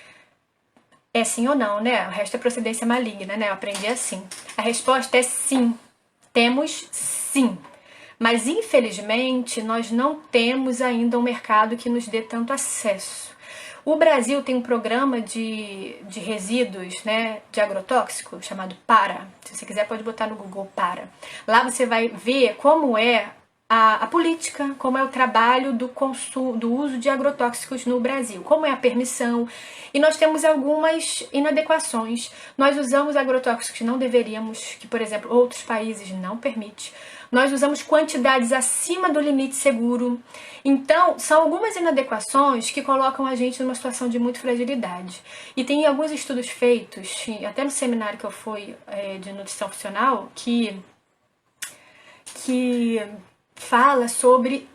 É sim ou não, né? O resto é procedência maligna, né? Eu aprendi assim. A resposta é sim. Temos sim. Mas, infelizmente, nós não temos ainda um mercado que nos dê tanto acesso. O Brasil tem um programa de resíduos, né, de agrotóxico, chamado PARA. Se você quiser, pode botar no Google PARA. Lá você vai ver como é a política, como é o trabalho do consumo, do uso de agrotóxicos no Brasil, como é a permissão, e nós temos algumas inadequações. Nós usamos agrotóxicos que não deveríamos, que, por exemplo, outros países não permitem. Nós usamos quantidades acima do limite seguro. Então, são algumas inadequações que colocam a gente numa situação de muita fragilidade. E tem alguns estudos feitos, até no seminário que eu fui de nutrição funcional, que fala sobre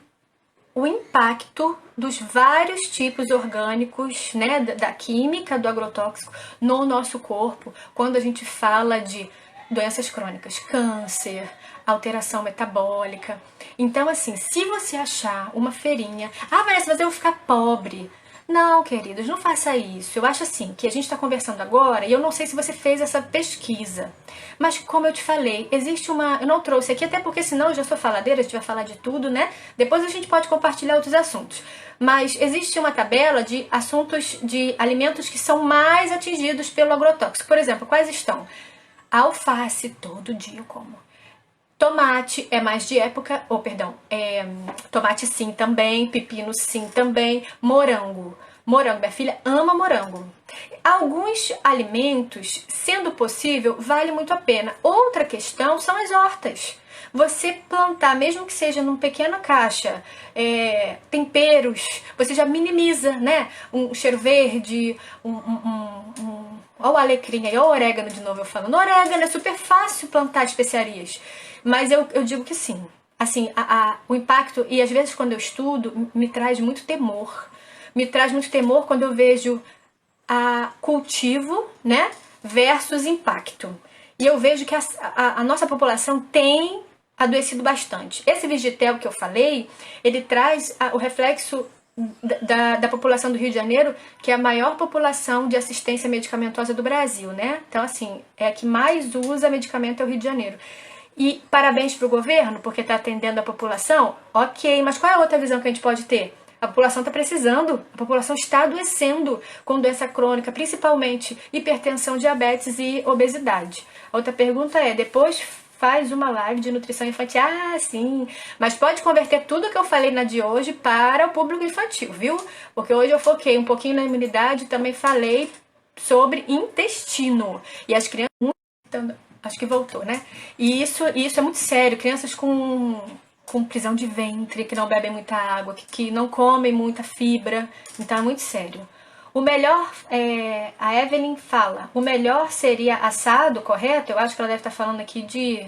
o impacto dos vários tipos orgânicos, né, da química do agrotóxico no nosso corpo, quando a gente fala de doenças crônicas, câncer, alteração metabólica. Então, assim, se você achar uma feirinha, Vanessa, mas eu vou ficar pobre. Não, queridos, não faça isso. Eu acho assim, que a gente está conversando agora e eu não sei se você fez essa pesquisa. Mas como eu te falei, existe uma... Eu não trouxe aqui, até porque senão eu já sou faladeira, a gente vai falar de tudo, né? Depois a gente pode compartilhar outros assuntos. Mas existe uma tabela de assuntos, de alimentos que são mais atingidos pelo agrotóxico. Por exemplo, quais estão? Alface, todo dia eu como. Tomate é mais de época, tomate sim também, pepino sim também, morango. Morango, minha filha ama morango. Alguns alimentos, sendo possível, vale muito a pena. Outra questão são as hortas. Você plantar, mesmo que seja numa pequena caixa, temperos, você já minimiza, né? Um cheiro verde, olha o alecrim aí, olha o orégano de novo eu falando. Orégano é super fácil plantar especiarias. Mas eu digo que sim. Assim, o impacto, e às vezes quando eu estudo, me traz muito temor. Me traz muito temor quando eu vejo cultivo, né, versus impacto. E eu vejo que a nossa população tem adoecido bastante. Esse Vigitel que eu falei, ele traz o reflexo da população do Rio de Janeiro, que é a maior população de assistência medicamentosa do Brasil, né? Então, assim, é a que mais usa medicamento é o Rio de Janeiro. E parabéns para o governo, porque está atendendo a população, ok, mas qual é a outra visão que a gente pode ter? A população está precisando, a população está adoecendo com doença crônica, principalmente hipertensão, diabetes e obesidade. A outra pergunta é, depois faz uma live de nutrição infantil. Ah, sim, mas pode converter tudo que eu falei na de hoje para o público infantil, viu? Porque hoje eu foquei um pouquinho na imunidade e também falei sobre intestino. E as crianças... Acho que voltou, né? E isso é muito sério. Crianças com prisão de ventre, que não bebem muita água, que não comem muita fibra. Então é muito sério. O melhor, a Evelyn fala, o melhor seria assado, correto? Eu acho que ela deve estar falando aqui de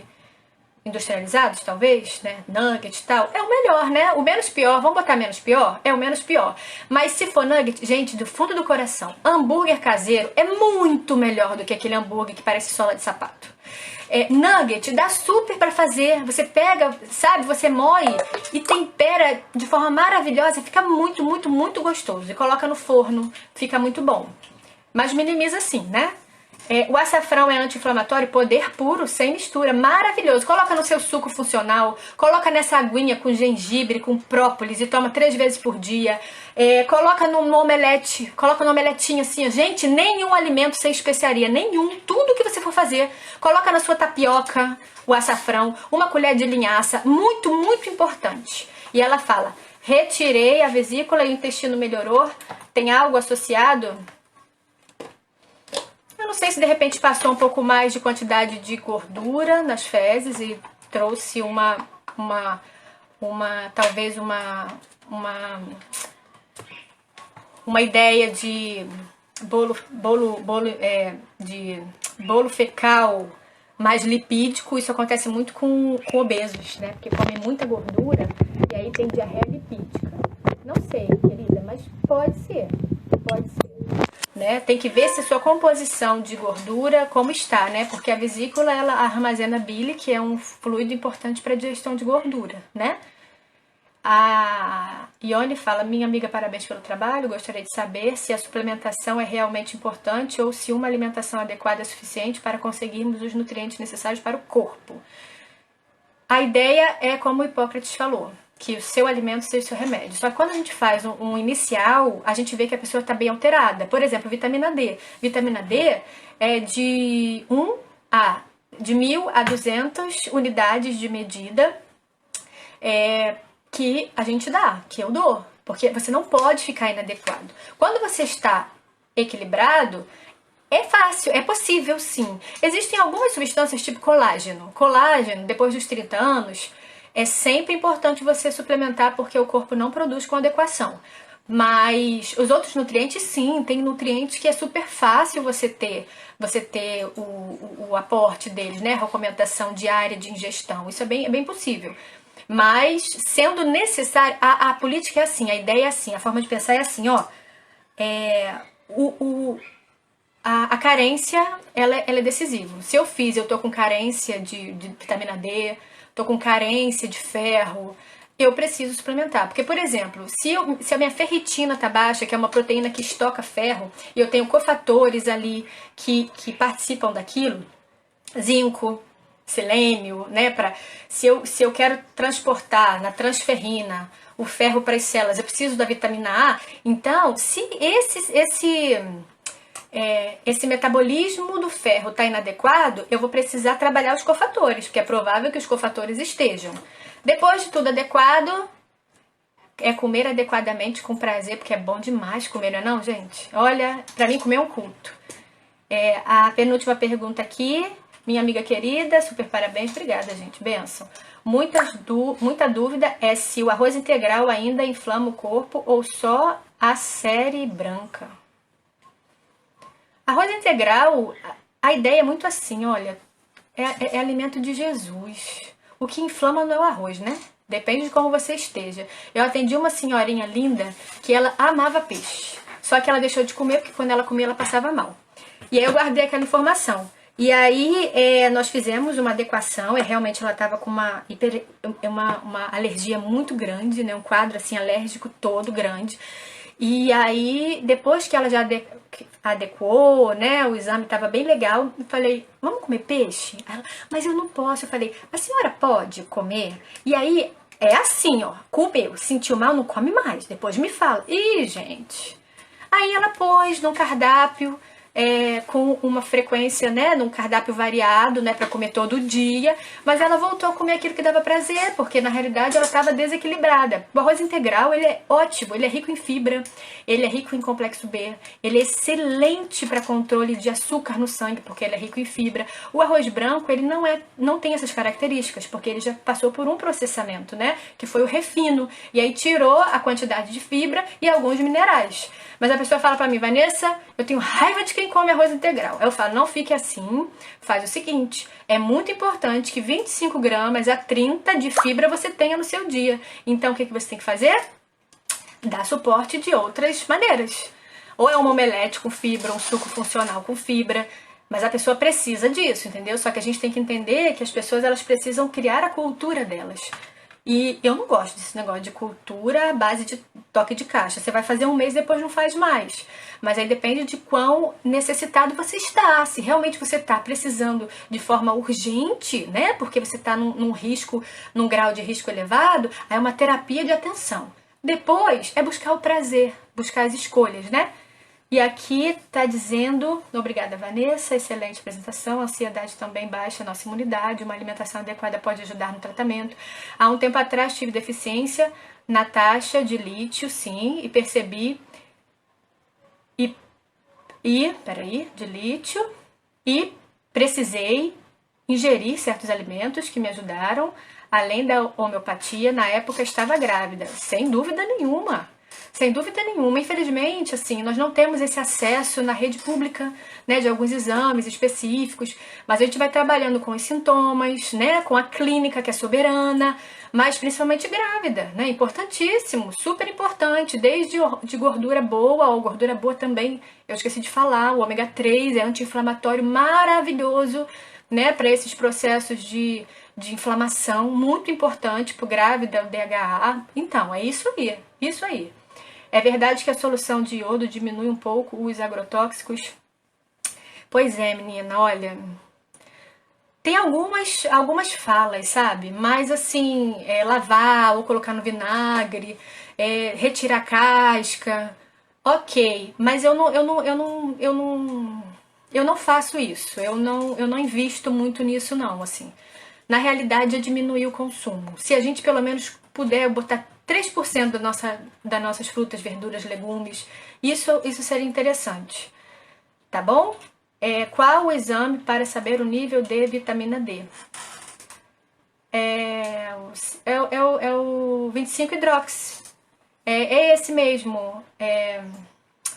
industrializados, talvez, né? Nugget e tal. É o melhor, né? O menos pior, vamos botar menos pior? É o menos pior. Mas se for nugget, gente, do fundo do coração, hambúrguer caseiro é muito melhor do que aquele hambúrguer que parece sola de sapato. Nugget dá super pra fazer. Você pega, sabe, você moe e tempera de forma maravilhosa. Fica muito, muito, muito gostoso. E coloca no forno, fica muito bom. Mas minimiza assim, né? O açafrão é anti-inflamatório, poder puro, sem mistura, maravilhoso. Coloca no seu suco funcional, coloca nessa aguinha com gengibre, com própolis e toma 3 vezes por dia. Coloca no omelete, coloca no omeletinho assim, gente, nenhum alimento sem especiaria, nenhum, tudo que você for fazer, coloca na sua tapioca, o açafrão, uma colher de linhaça, muito, muito importante. E ela fala, retirei a vesícula e o intestino melhorou, tem algo associado? Eu não sei se de repente passou um pouco mais de quantidade de gordura nas fezes e trouxe talvez uma ideia de bolo fecal mais lipídico. Isso acontece muito com obesos, né? Porque comem muita gordura e aí tem diarreia lipídica. Não sei, querida, mas pode ser. Pode ser. Né? Tem que ver se a sua composição de gordura como está, né? Porque a vesícula ela armazena bile, que é um fluido importante para a digestão de gordura, né? A Ione fala, minha amiga, parabéns pelo trabalho, gostaria de saber se a suplementação é realmente importante ou se uma alimentação adequada é suficiente para conseguirmos os nutrientes necessários para o corpo. A ideia é como Hipócrates falou, que o seu alimento seja o seu remédio. Só que quando a gente faz um inicial, a gente vê que a pessoa está bem alterada. Por exemplo, vitamina D. Vitamina D é de 1.000 a 200 unidades de medida que a gente dá, que eu dou. Porque você não pode ficar inadequado. Quando você está equilibrado, é fácil, é possível sim. Existem algumas substâncias tipo colágeno. Colágeno, depois dos 30 anos... É sempre importante você suplementar porque o corpo não produz com adequação. Mas os outros nutrientes, sim, tem nutrientes que é super fácil você ter o aporte deles, né? Recomendação diária de ingestão. Isso é bem possível. Mas, sendo necessário, a política é assim, a ideia é assim, a forma de pensar é assim, ó. A carência, ela é decisiva. Se eu tô com carência de vitamina D, tô com carência de ferro, eu preciso suplementar. Porque, por exemplo, se a minha ferritina tá baixa, que é uma proteína que estoca ferro, e eu tenho cofatores ali que participam daquilo, zinco, selênio, né? Se eu quero transportar na transferrina o ferro para as células, eu preciso da vitamina A. Então, se esse metabolismo do ferro está inadequado, eu vou precisar trabalhar os cofatores, porque é provável que os cofatores estejam. Depois de tudo adequado, é comer adequadamente com prazer, porque é bom demais comer, não é não, gente? Olha, pra mim comer é um culto. A penúltima pergunta aqui, minha amiga querida, super parabéns, obrigada, gente, benção. Muita dúvida é se o arroz integral ainda inflama o corpo ou só a série branca. Arroz integral, a ideia é muito assim, olha, é alimento de Jesus. O que inflama não é o arroz, né? Depende de como você esteja. Eu atendi uma senhorinha linda que ela amava peixe. Só que ela deixou de comer porque quando ela comia ela passava mal. E aí eu guardei aquela informação. E aí nós fizemos uma adequação, e realmente ela estava com uma alergia muito grande, né? Um quadro assim alérgico todo grande. E aí, depois que ela já adequou, né, o exame estava bem legal, eu falei, vamos comer peixe? Ela, mas eu não posso. Eu falei, a senhora pode comer? E aí, é assim, ó, comeu, sentiu mal, não come mais, depois me fala. Ih, gente. Aí ela pôs no cardápio, com uma frequência, né, num cardápio variado, né, para comer todo dia, mas ela voltou a comer aquilo que dava prazer, porque na realidade ela estava desequilibrada. O arroz integral, ele é ótimo, ele é rico em fibra, ele é rico em complexo B, ele é excelente para controle de açúcar no sangue, porque ele é rico em fibra. O arroz branco, ele não tem essas características, porque ele já passou por um processamento, né, que foi o refino, e aí tirou a quantidade de fibra e alguns minerais. Mas a pessoa fala pra mim, Vanessa, eu tenho raiva de quem come arroz integral. Eu falo, não fique assim, faz o seguinte, é muito importante que 25 gramas a 30 de fibra você tenha no seu dia. Então o que você tem que fazer? Dar suporte de outras maneiras. Ou é um omelete com fibra, um suco funcional com fibra, mas a pessoa precisa disso, entendeu? Só que a gente tem que entender que as pessoas elas precisam criar a cultura delas. E eu não gosto desse negócio de cultura à base de toque de caixa. Você vai fazer um mês e depois não faz mais. Mas aí depende de quão necessitado você está. Se realmente você está precisando de forma urgente, né? Porque você está num grau de risco elevado, aí é uma terapia de atenção. Depois é buscar o prazer, buscar as escolhas, né? E aqui tá dizendo, obrigada Vanessa, excelente apresentação, a ansiedade também baixa a nossa imunidade, uma alimentação adequada pode ajudar no tratamento. Há um tempo atrás tive deficiência na taxa de lítio, sim, e percebi, de lítio, e precisei ingerir certos alimentos que me ajudaram, além da homeopatia, na época estava grávida, sem dúvida nenhuma. Sem dúvida nenhuma, infelizmente, assim, nós não temos esse acesso na rede pública, né, de alguns exames específicos, mas a gente vai trabalhando com os sintomas, né, com a clínica que é soberana, mas principalmente grávida, né, importantíssimo, super importante, desde de gordura boa ou gordura boa também, eu esqueci de falar, o ômega 3 é anti-inflamatório maravilhoso, né, para esses processos de inflamação, muito importante para o grávida, o DHA, então, é isso aí, isso aí. É verdade que a solução de iodo diminui um pouco os agrotóxicos? Pois é, menina, olha, tem algumas falas, sabe? Mas assim, lavar ou colocar no vinagre, retirar a casca, ok. Mas eu não faço isso. Eu não invisto muito nisso, não, assim. Na realidade, é diminuir o consumo. Se a gente pelo menos puder botar 3% das nossas frutas, verduras, legumes, isso seria interessante. Tá bom? Qual o exame para saber o nível de vitamina D? É o 25-hidrox. É esse mesmo.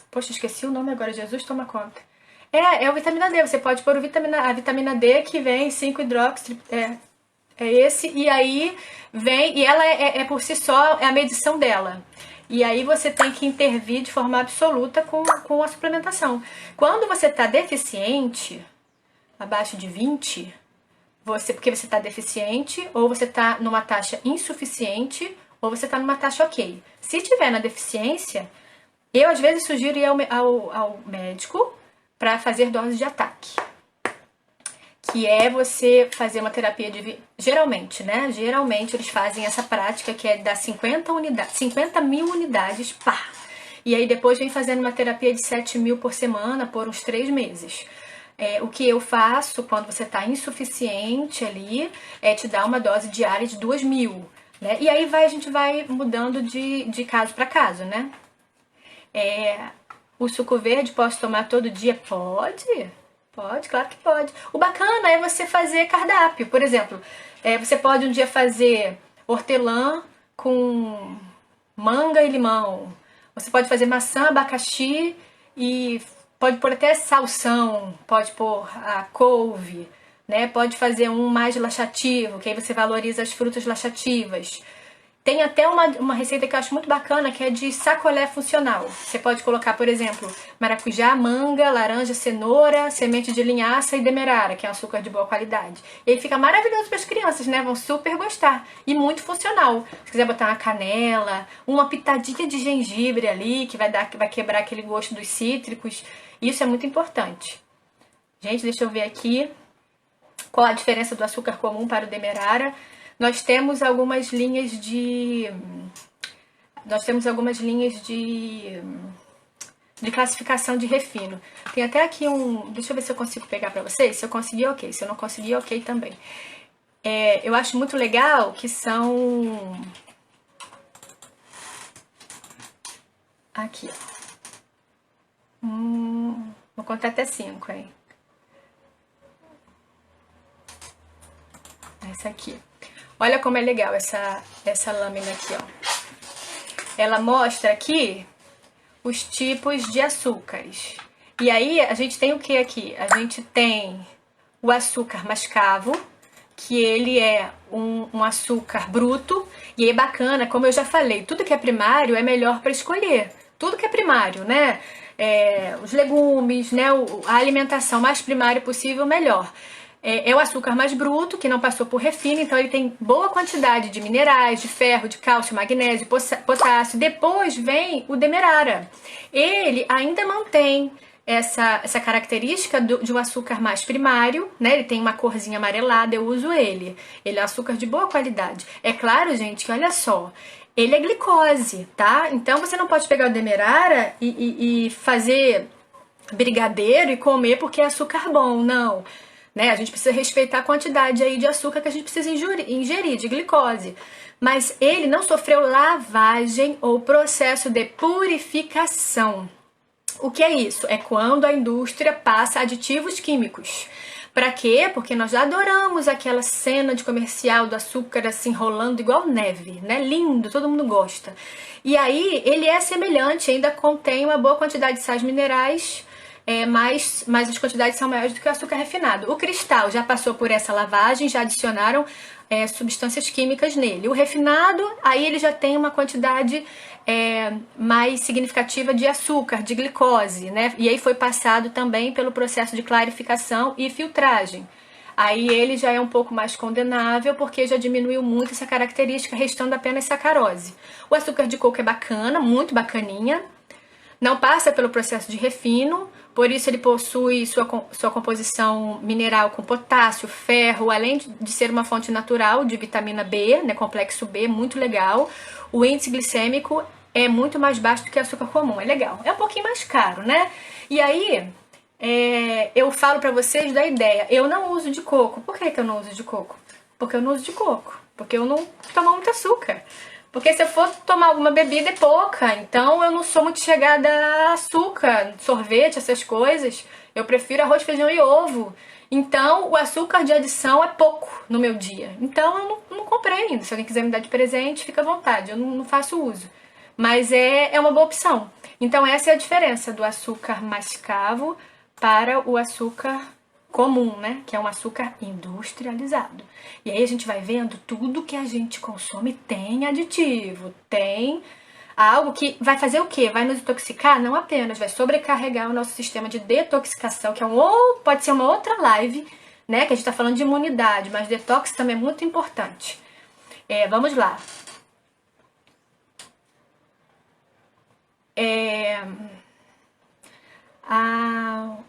Poxa, esqueci o nome agora. Jesus toma conta. É o vitamina D. Você pode pôr a vitamina D que vem 5-hidrox. É esse, e aí vem, e ela por si só, é a medição dela. E aí você tem que intervir de forma absoluta com a suplementação. Quando você está deficiente, abaixo de 20, porque você está deficiente, ou você está numa taxa insuficiente, ou você está numa taxa ok. Se tiver na deficiência, eu às vezes sugiro ir ao médico para fazer dose de ataque. Que é você fazer uma terapia de... Geralmente, né? Geralmente eles fazem essa prática que é dar 50 mil unidades, pá! E aí depois vem fazendo uma terapia de 7 mil por semana por uns 3 meses. O que eu faço quando você está insuficiente ali é te dar uma dose diária de 2 mil. Né? E aí a gente vai mudando de caso para caso, né? O suco verde posso tomar todo dia? Pode. Pode, claro que pode. O bacana é você fazer cardápio. Por exemplo, você pode um dia fazer hortelã com manga e limão. Você pode fazer maçã, abacaxi e pode pôr até salsão, pode pôr a couve, né? Pode fazer um mais laxativo, que aí você valoriza as frutas laxativas. Tem até uma receita que eu acho muito bacana, que é de sacolé funcional. Você pode colocar, por exemplo, maracujá, manga, laranja, cenoura, semente de linhaça e demerara, que é um açúcar de boa qualidade. E aí fica maravilhoso para as crianças, né? Vão super gostar. E muito funcional. Se quiser botar uma canela, uma pitadinha de gengibre ali, que vai quebrar aquele gosto dos cítricos. Isso é muito importante. Gente, deixa eu ver aqui qual a diferença do açúcar comum para o demerara. Nós temos algumas linhas de classificação de refino. Tem até aqui deixa eu ver se eu consigo pegar para vocês. Se eu conseguir, ok. Se eu não conseguir, ok também. Eu acho muito legal que são... Aqui, ó. Vou contar até 5, hein? Essa aqui. Olha como é legal essa lâmina aqui, ó. Ela mostra aqui os tipos de açúcares. E aí, a gente tem o que aqui? A gente tem o açúcar mascavo, que ele é um açúcar bruto. E aí, bacana, como eu já falei, tudo que é primário é melhor para escolher. Tudo que é primário, né? Os legumes, né? A alimentação mais primária possível, melhor. É o açúcar mais bruto, que não passou por refino, então ele tem boa quantidade de minerais, de ferro, de cálcio, magnésio, potássio. Depois vem o demerara. Ele ainda mantém essa característica de um açúcar mais primário, né? Ele tem uma corzinha amarelada, eu uso ele. Ele é açúcar de boa qualidade. É claro, gente, que olha só, ele é glicose, tá? Então você não pode pegar o demerara e fazer brigadeiro e comer porque é açúcar bom, não. Né? A gente precisa respeitar a quantidade aí de açúcar que a gente precisa ingerir, de glicose. Mas ele não sofreu lavagem ou processo de purificação. O que é isso? É quando a indústria passa aditivos químicos. Para quê? Porque nós já adoramos aquela cena de comercial do açúcar assim rolando igual neve, né? Lindo, todo mundo gosta. E aí ele é semelhante, ainda contém uma boa quantidade de sais minerais, mas as quantidades são maiores do que o açúcar refinado. O cristal já passou por essa lavagem, já adicionaram substâncias químicas nele. O refinado, aí ele já tem uma quantidade mais significativa de açúcar, de glicose, né? E aí foi passado também pelo processo de clarificação e filtragem. Aí ele já é um pouco mais condenável, porque já diminuiu muito essa característica, restando apenas sacarose. O açúcar de coco é bacana, muito bacaninha. Não passa pelo processo de refino, por isso ele possui sua composição mineral com potássio, ferro, além de ser uma fonte natural de vitamina B, né, complexo B, muito legal. O índice glicêmico é muito mais baixo do que açúcar comum, é legal. É um pouquinho mais caro, né? E aí, eu falo pra vocês da ideia, eu não uso de coco. Por que eu não uso de coco? Porque eu não uso de coco, porque eu não tomo muito açúcar. Porque se eu for tomar alguma bebida é pouca, então eu não sou muito chegada a açúcar, sorvete, essas coisas. Eu prefiro arroz, feijão e ovo. Então o açúcar de adição é pouco no meu dia. Então eu não comprei ainda. Se alguém quiser me dar de presente, fica à vontade, eu não faço uso. Mas é uma boa opção. Então essa é a diferença do açúcar mascavo para o açúcar comum, né? Que é um açúcar industrializado. E aí a gente vai vendo tudo que a gente consome tem aditivo, tem algo que vai fazer o quê? Vai nos intoxicar? Não apenas, vai sobrecarregar o nosso sistema de detoxicação, que pode ser uma outra live, né? Que a gente tá falando de imunidade, mas detox também é muito importante. Vamos lá.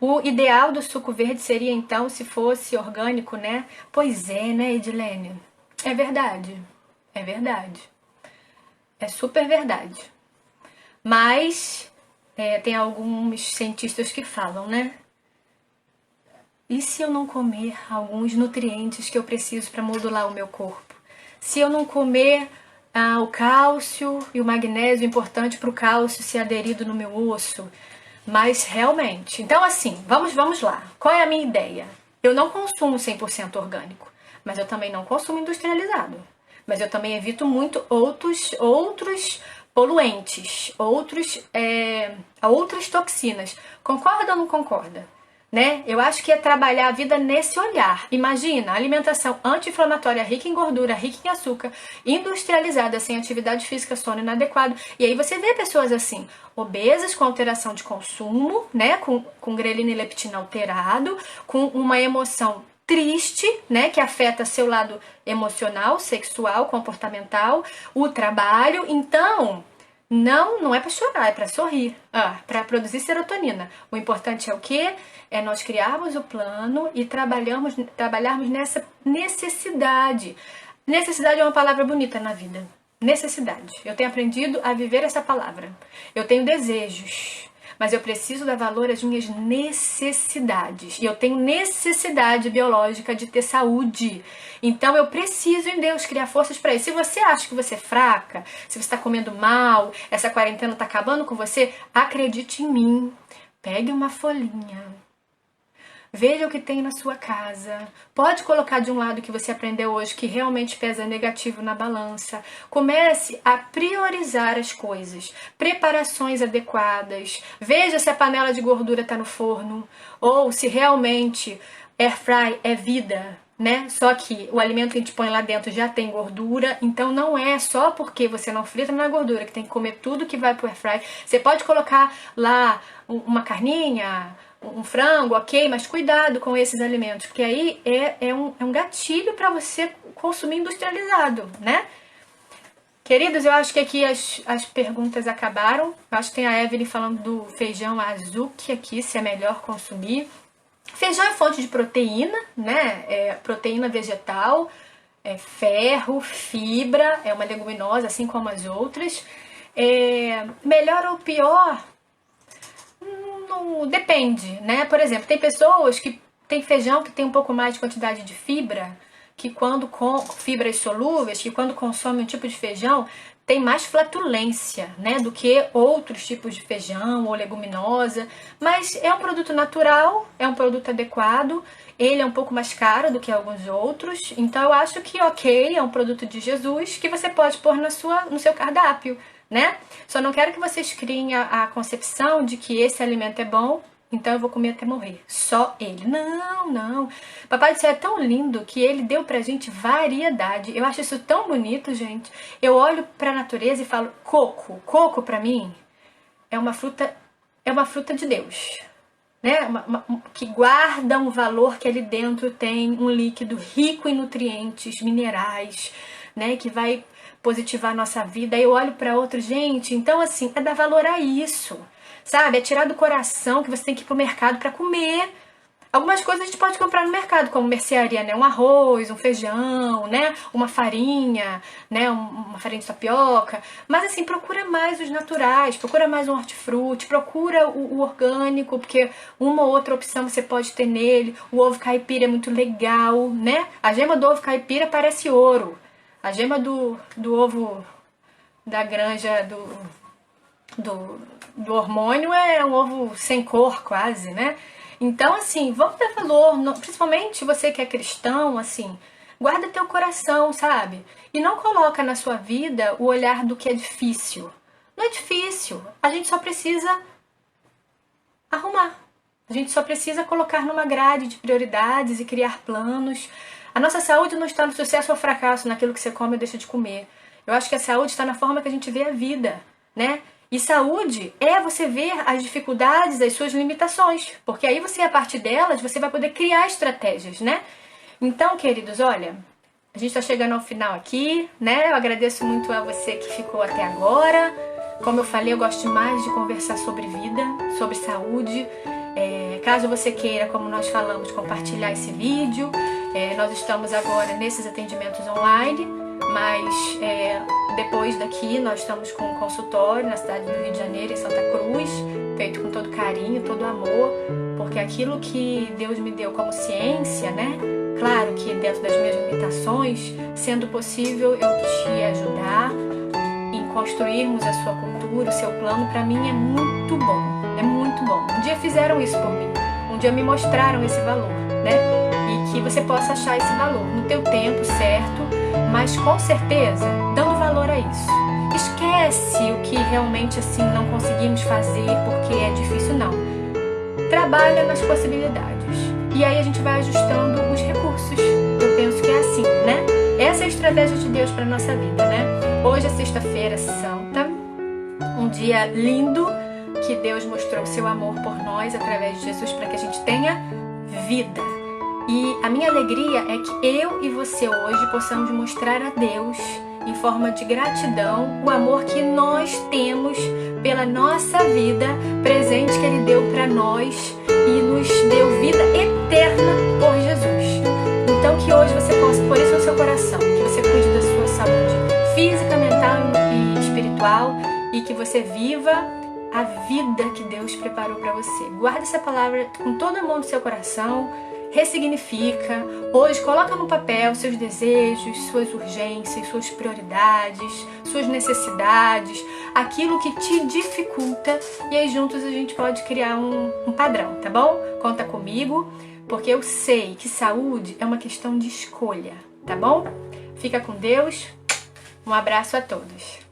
O ideal do suco verde seria, então, se fosse orgânico, né? Pois é, né, Edilene? É verdade. É verdade. É super verdade. Mas tem alguns cientistas que falam, né? E se eu não comer alguns nutrientes que eu preciso para modular o meu corpo? Se eu não comer o cálcio e o magnésio importante para o cálcio ser aderido no meu osso? Mas realmente, então assim, vamos lá. Qual é a minha ideia? Eu não consumo 100% orgânico, mas eu também não consumo industrializado. Mas eu também evito muito outros poluentes, outras toxinas. Concorda ou não concorda? Né? Eu acho que é trabalhar a vida nesse olhar. Imagina, alimentação anti-inflamatória, rica em gordura, rica em açúcar, industrializada, sem atividade física, sono inadequado. E aí você vê pessoas assim, obesas, com alteração de consumo, né? Com grelina e leptina alterado, com uma emoção triste, né, que afeta seu lado emocional, sexual, comportamental, o trabalho. Então, não é para chorar, é para sorrir, para produzir serotonina. O importante é o quê? É nós criarmos o plano e trabalharmos nessa necessidade. Necessidade é uma palavra bonita na vida. Necessidade. Eu tenho aprendido a viver essa palavra. Eu tenho desejos, mas eu preciso dar valor às minhas necessidades. E eu tenho necessidade biológica de ter saúde. Então eu preciso em Deus criar forças para isso. Se você acha que você é fraca, se você está comendo mal, essa quarentena está acabando com você, acredite em mim. Pegue uma folhinha. Veja o que tem na sua casa. Pode colocar de um lado que você aprendeu hoje que realmente pesa negativo na balança. Comece a priorizar as coisas. Preparações adequadas. Veja se a panela de gordura está no forno. Ou se realmente air fry é vida, né? Só que o alimento que a gente põe lá dentro já tem gordura. Então não é só porque você não frita na gordura que tem que comer tudo que vai pro air fry. Você pode colocar lá uma carninha, um frango, ok, mas cuidado com esses alimentos, porque aí é um gatilho para você consumir industrializado, né? Queridos, eu acho que aqui as perguntas acabaram. Eu acho que tem a Evelyn falando do feijão azuki aqui, se é melhor consumir. Feijão é fonte de proteína, né? É proteína vegetal, ferro, fibra, é uma leguminosa, assim como as outras. Melhor ou pior? Não, depende, né? Por exemplo, tem pessoas que tem feijão que tem um pouco mais de quantidade de fibra, que quando fibras solúveis, que quando consome um tipo de feijão tem mais flatulência, né, do que outros tipos de feijão ou leguminosa, mas é um produto natural, é um produto adequado, ele é um pouco mais caro do que alguns outros, então eu acho que ok, é um produto de Jesus que você pode pôr no seu cardápio, né? Só não quero que vocês criem a concepção de que esse alimento é bom, então eu vou comer até morrer. Só ele. Não. Papai do Céu é tão lindo que ele deu pra gente variedade. Eu acho isso tão bonito, gente. Eu olho pra natureza e falo, coco. Coco pra mim é uma fruta de Deus, né? Que guarda um valor que ali dentro tem um líquido rico em nutrientes, minerais, né? Que vai positivar a nossa vida. Aí eu olho pra outro, gente, então assim, é dar valor a isso. Sabe? É tirar do coração que você tem que ir pro mercado para comer. Algumas coisas a gente pode comprar no mercado, como mercearia, né? Um arroz, um feijão, né? Uma farinha, né? Uma farinha de tapioca. Mas assim, procura mais os naturais, procura mais um hortifruti, procura o orgânico, porque uma ou outra opção você pode ter nele. O ovo caipira é muito legal, né? A gema do ovo caipira parece ouro. A gema do ovo da granja do hormônio é um ovo sem cor quase, né? Então, assim, vamos dar valor, principalmente você que é cristão, assim, guarda teu coração, sabe? E não coloca na sua vida o olhar do que é difícil. Não é difícil, a gente só precisa arrumar. A gente só precisa colocar numa grade de prioridades e criar planos. A nossa saúde não está no sucesso ou fracasso, naquilo que você come ou deixa de comer. Eu acho que a saúde está na forma que a gente vê a vida, né? E saúde é você ver as dificuldades, as suas limitações, porque aí você, a partir delas, você vai poder criar estratégias, né? Então, queridos, olha, a gente está chegando ao final aqui, né? Eu agradeço muito a você que ficou até agora. Como eu falei, eu gosto demais de conversar sobre vida, sobre saúde. Caso você queira, como nós falamos, compartilhar esse vídeo, nós estamos agora nesses atendimentos online, mas depois daqui nós estamos com um consultório na cidade do Rio de Janeiro, em Santa Cruz, feito com todo carinho, todo amor, porque aquilo que Deus me deu como ciência, né? Claro que dentro das minhas limitações, sendo possível eu te ajudar em construirmos a sua cultura, o seu plano, para mim é muito bom. É muito bom. Um dia fizeram isso por mim. Um dia me mostraram esse valor, né? E que você possa achar esse valor no teu tempo certo, mas com certeza dando valor a isso. Esquece o que realmente assim não conseguimos fazer porque é difícil, não. Trabalha nas possibilidades. E aí a gente vai ajustando os recursos. Eu penso que é assim, né? Essa é a estratégia de Deus para nossa vida, né? Hoje é sexta-feira santa, um dia lindo, que Deus mostrou o seu amor por nós através de Jesus para que a gente tenha vida. E a minha alegria é que eu e você hoje possamos mostrar a Deus, em forma de gratidão, o amor que nós temos pela nossa vida, presente que Ele deu para nós e nos deu vida eterna por Jesus. Então que hoje você possa pôr isso no seu coração, que você cuide da sua saúde física, mental e espiritual e que você viva a vida que Deus preparou para você. Guarda essa palavra com todo amor no seu coração, ressignifica. Hoje coloca no papel seus desejos, suas urgências, suas prioridades, suas necessidades, aquilo que te dificulta, e aí juntos a gente pode criar um padrão, tá bom? Conta comigo, porque eu sei que saúde é uma questão de escolha, tá bom? Fica com Deus. Um abraço a todos.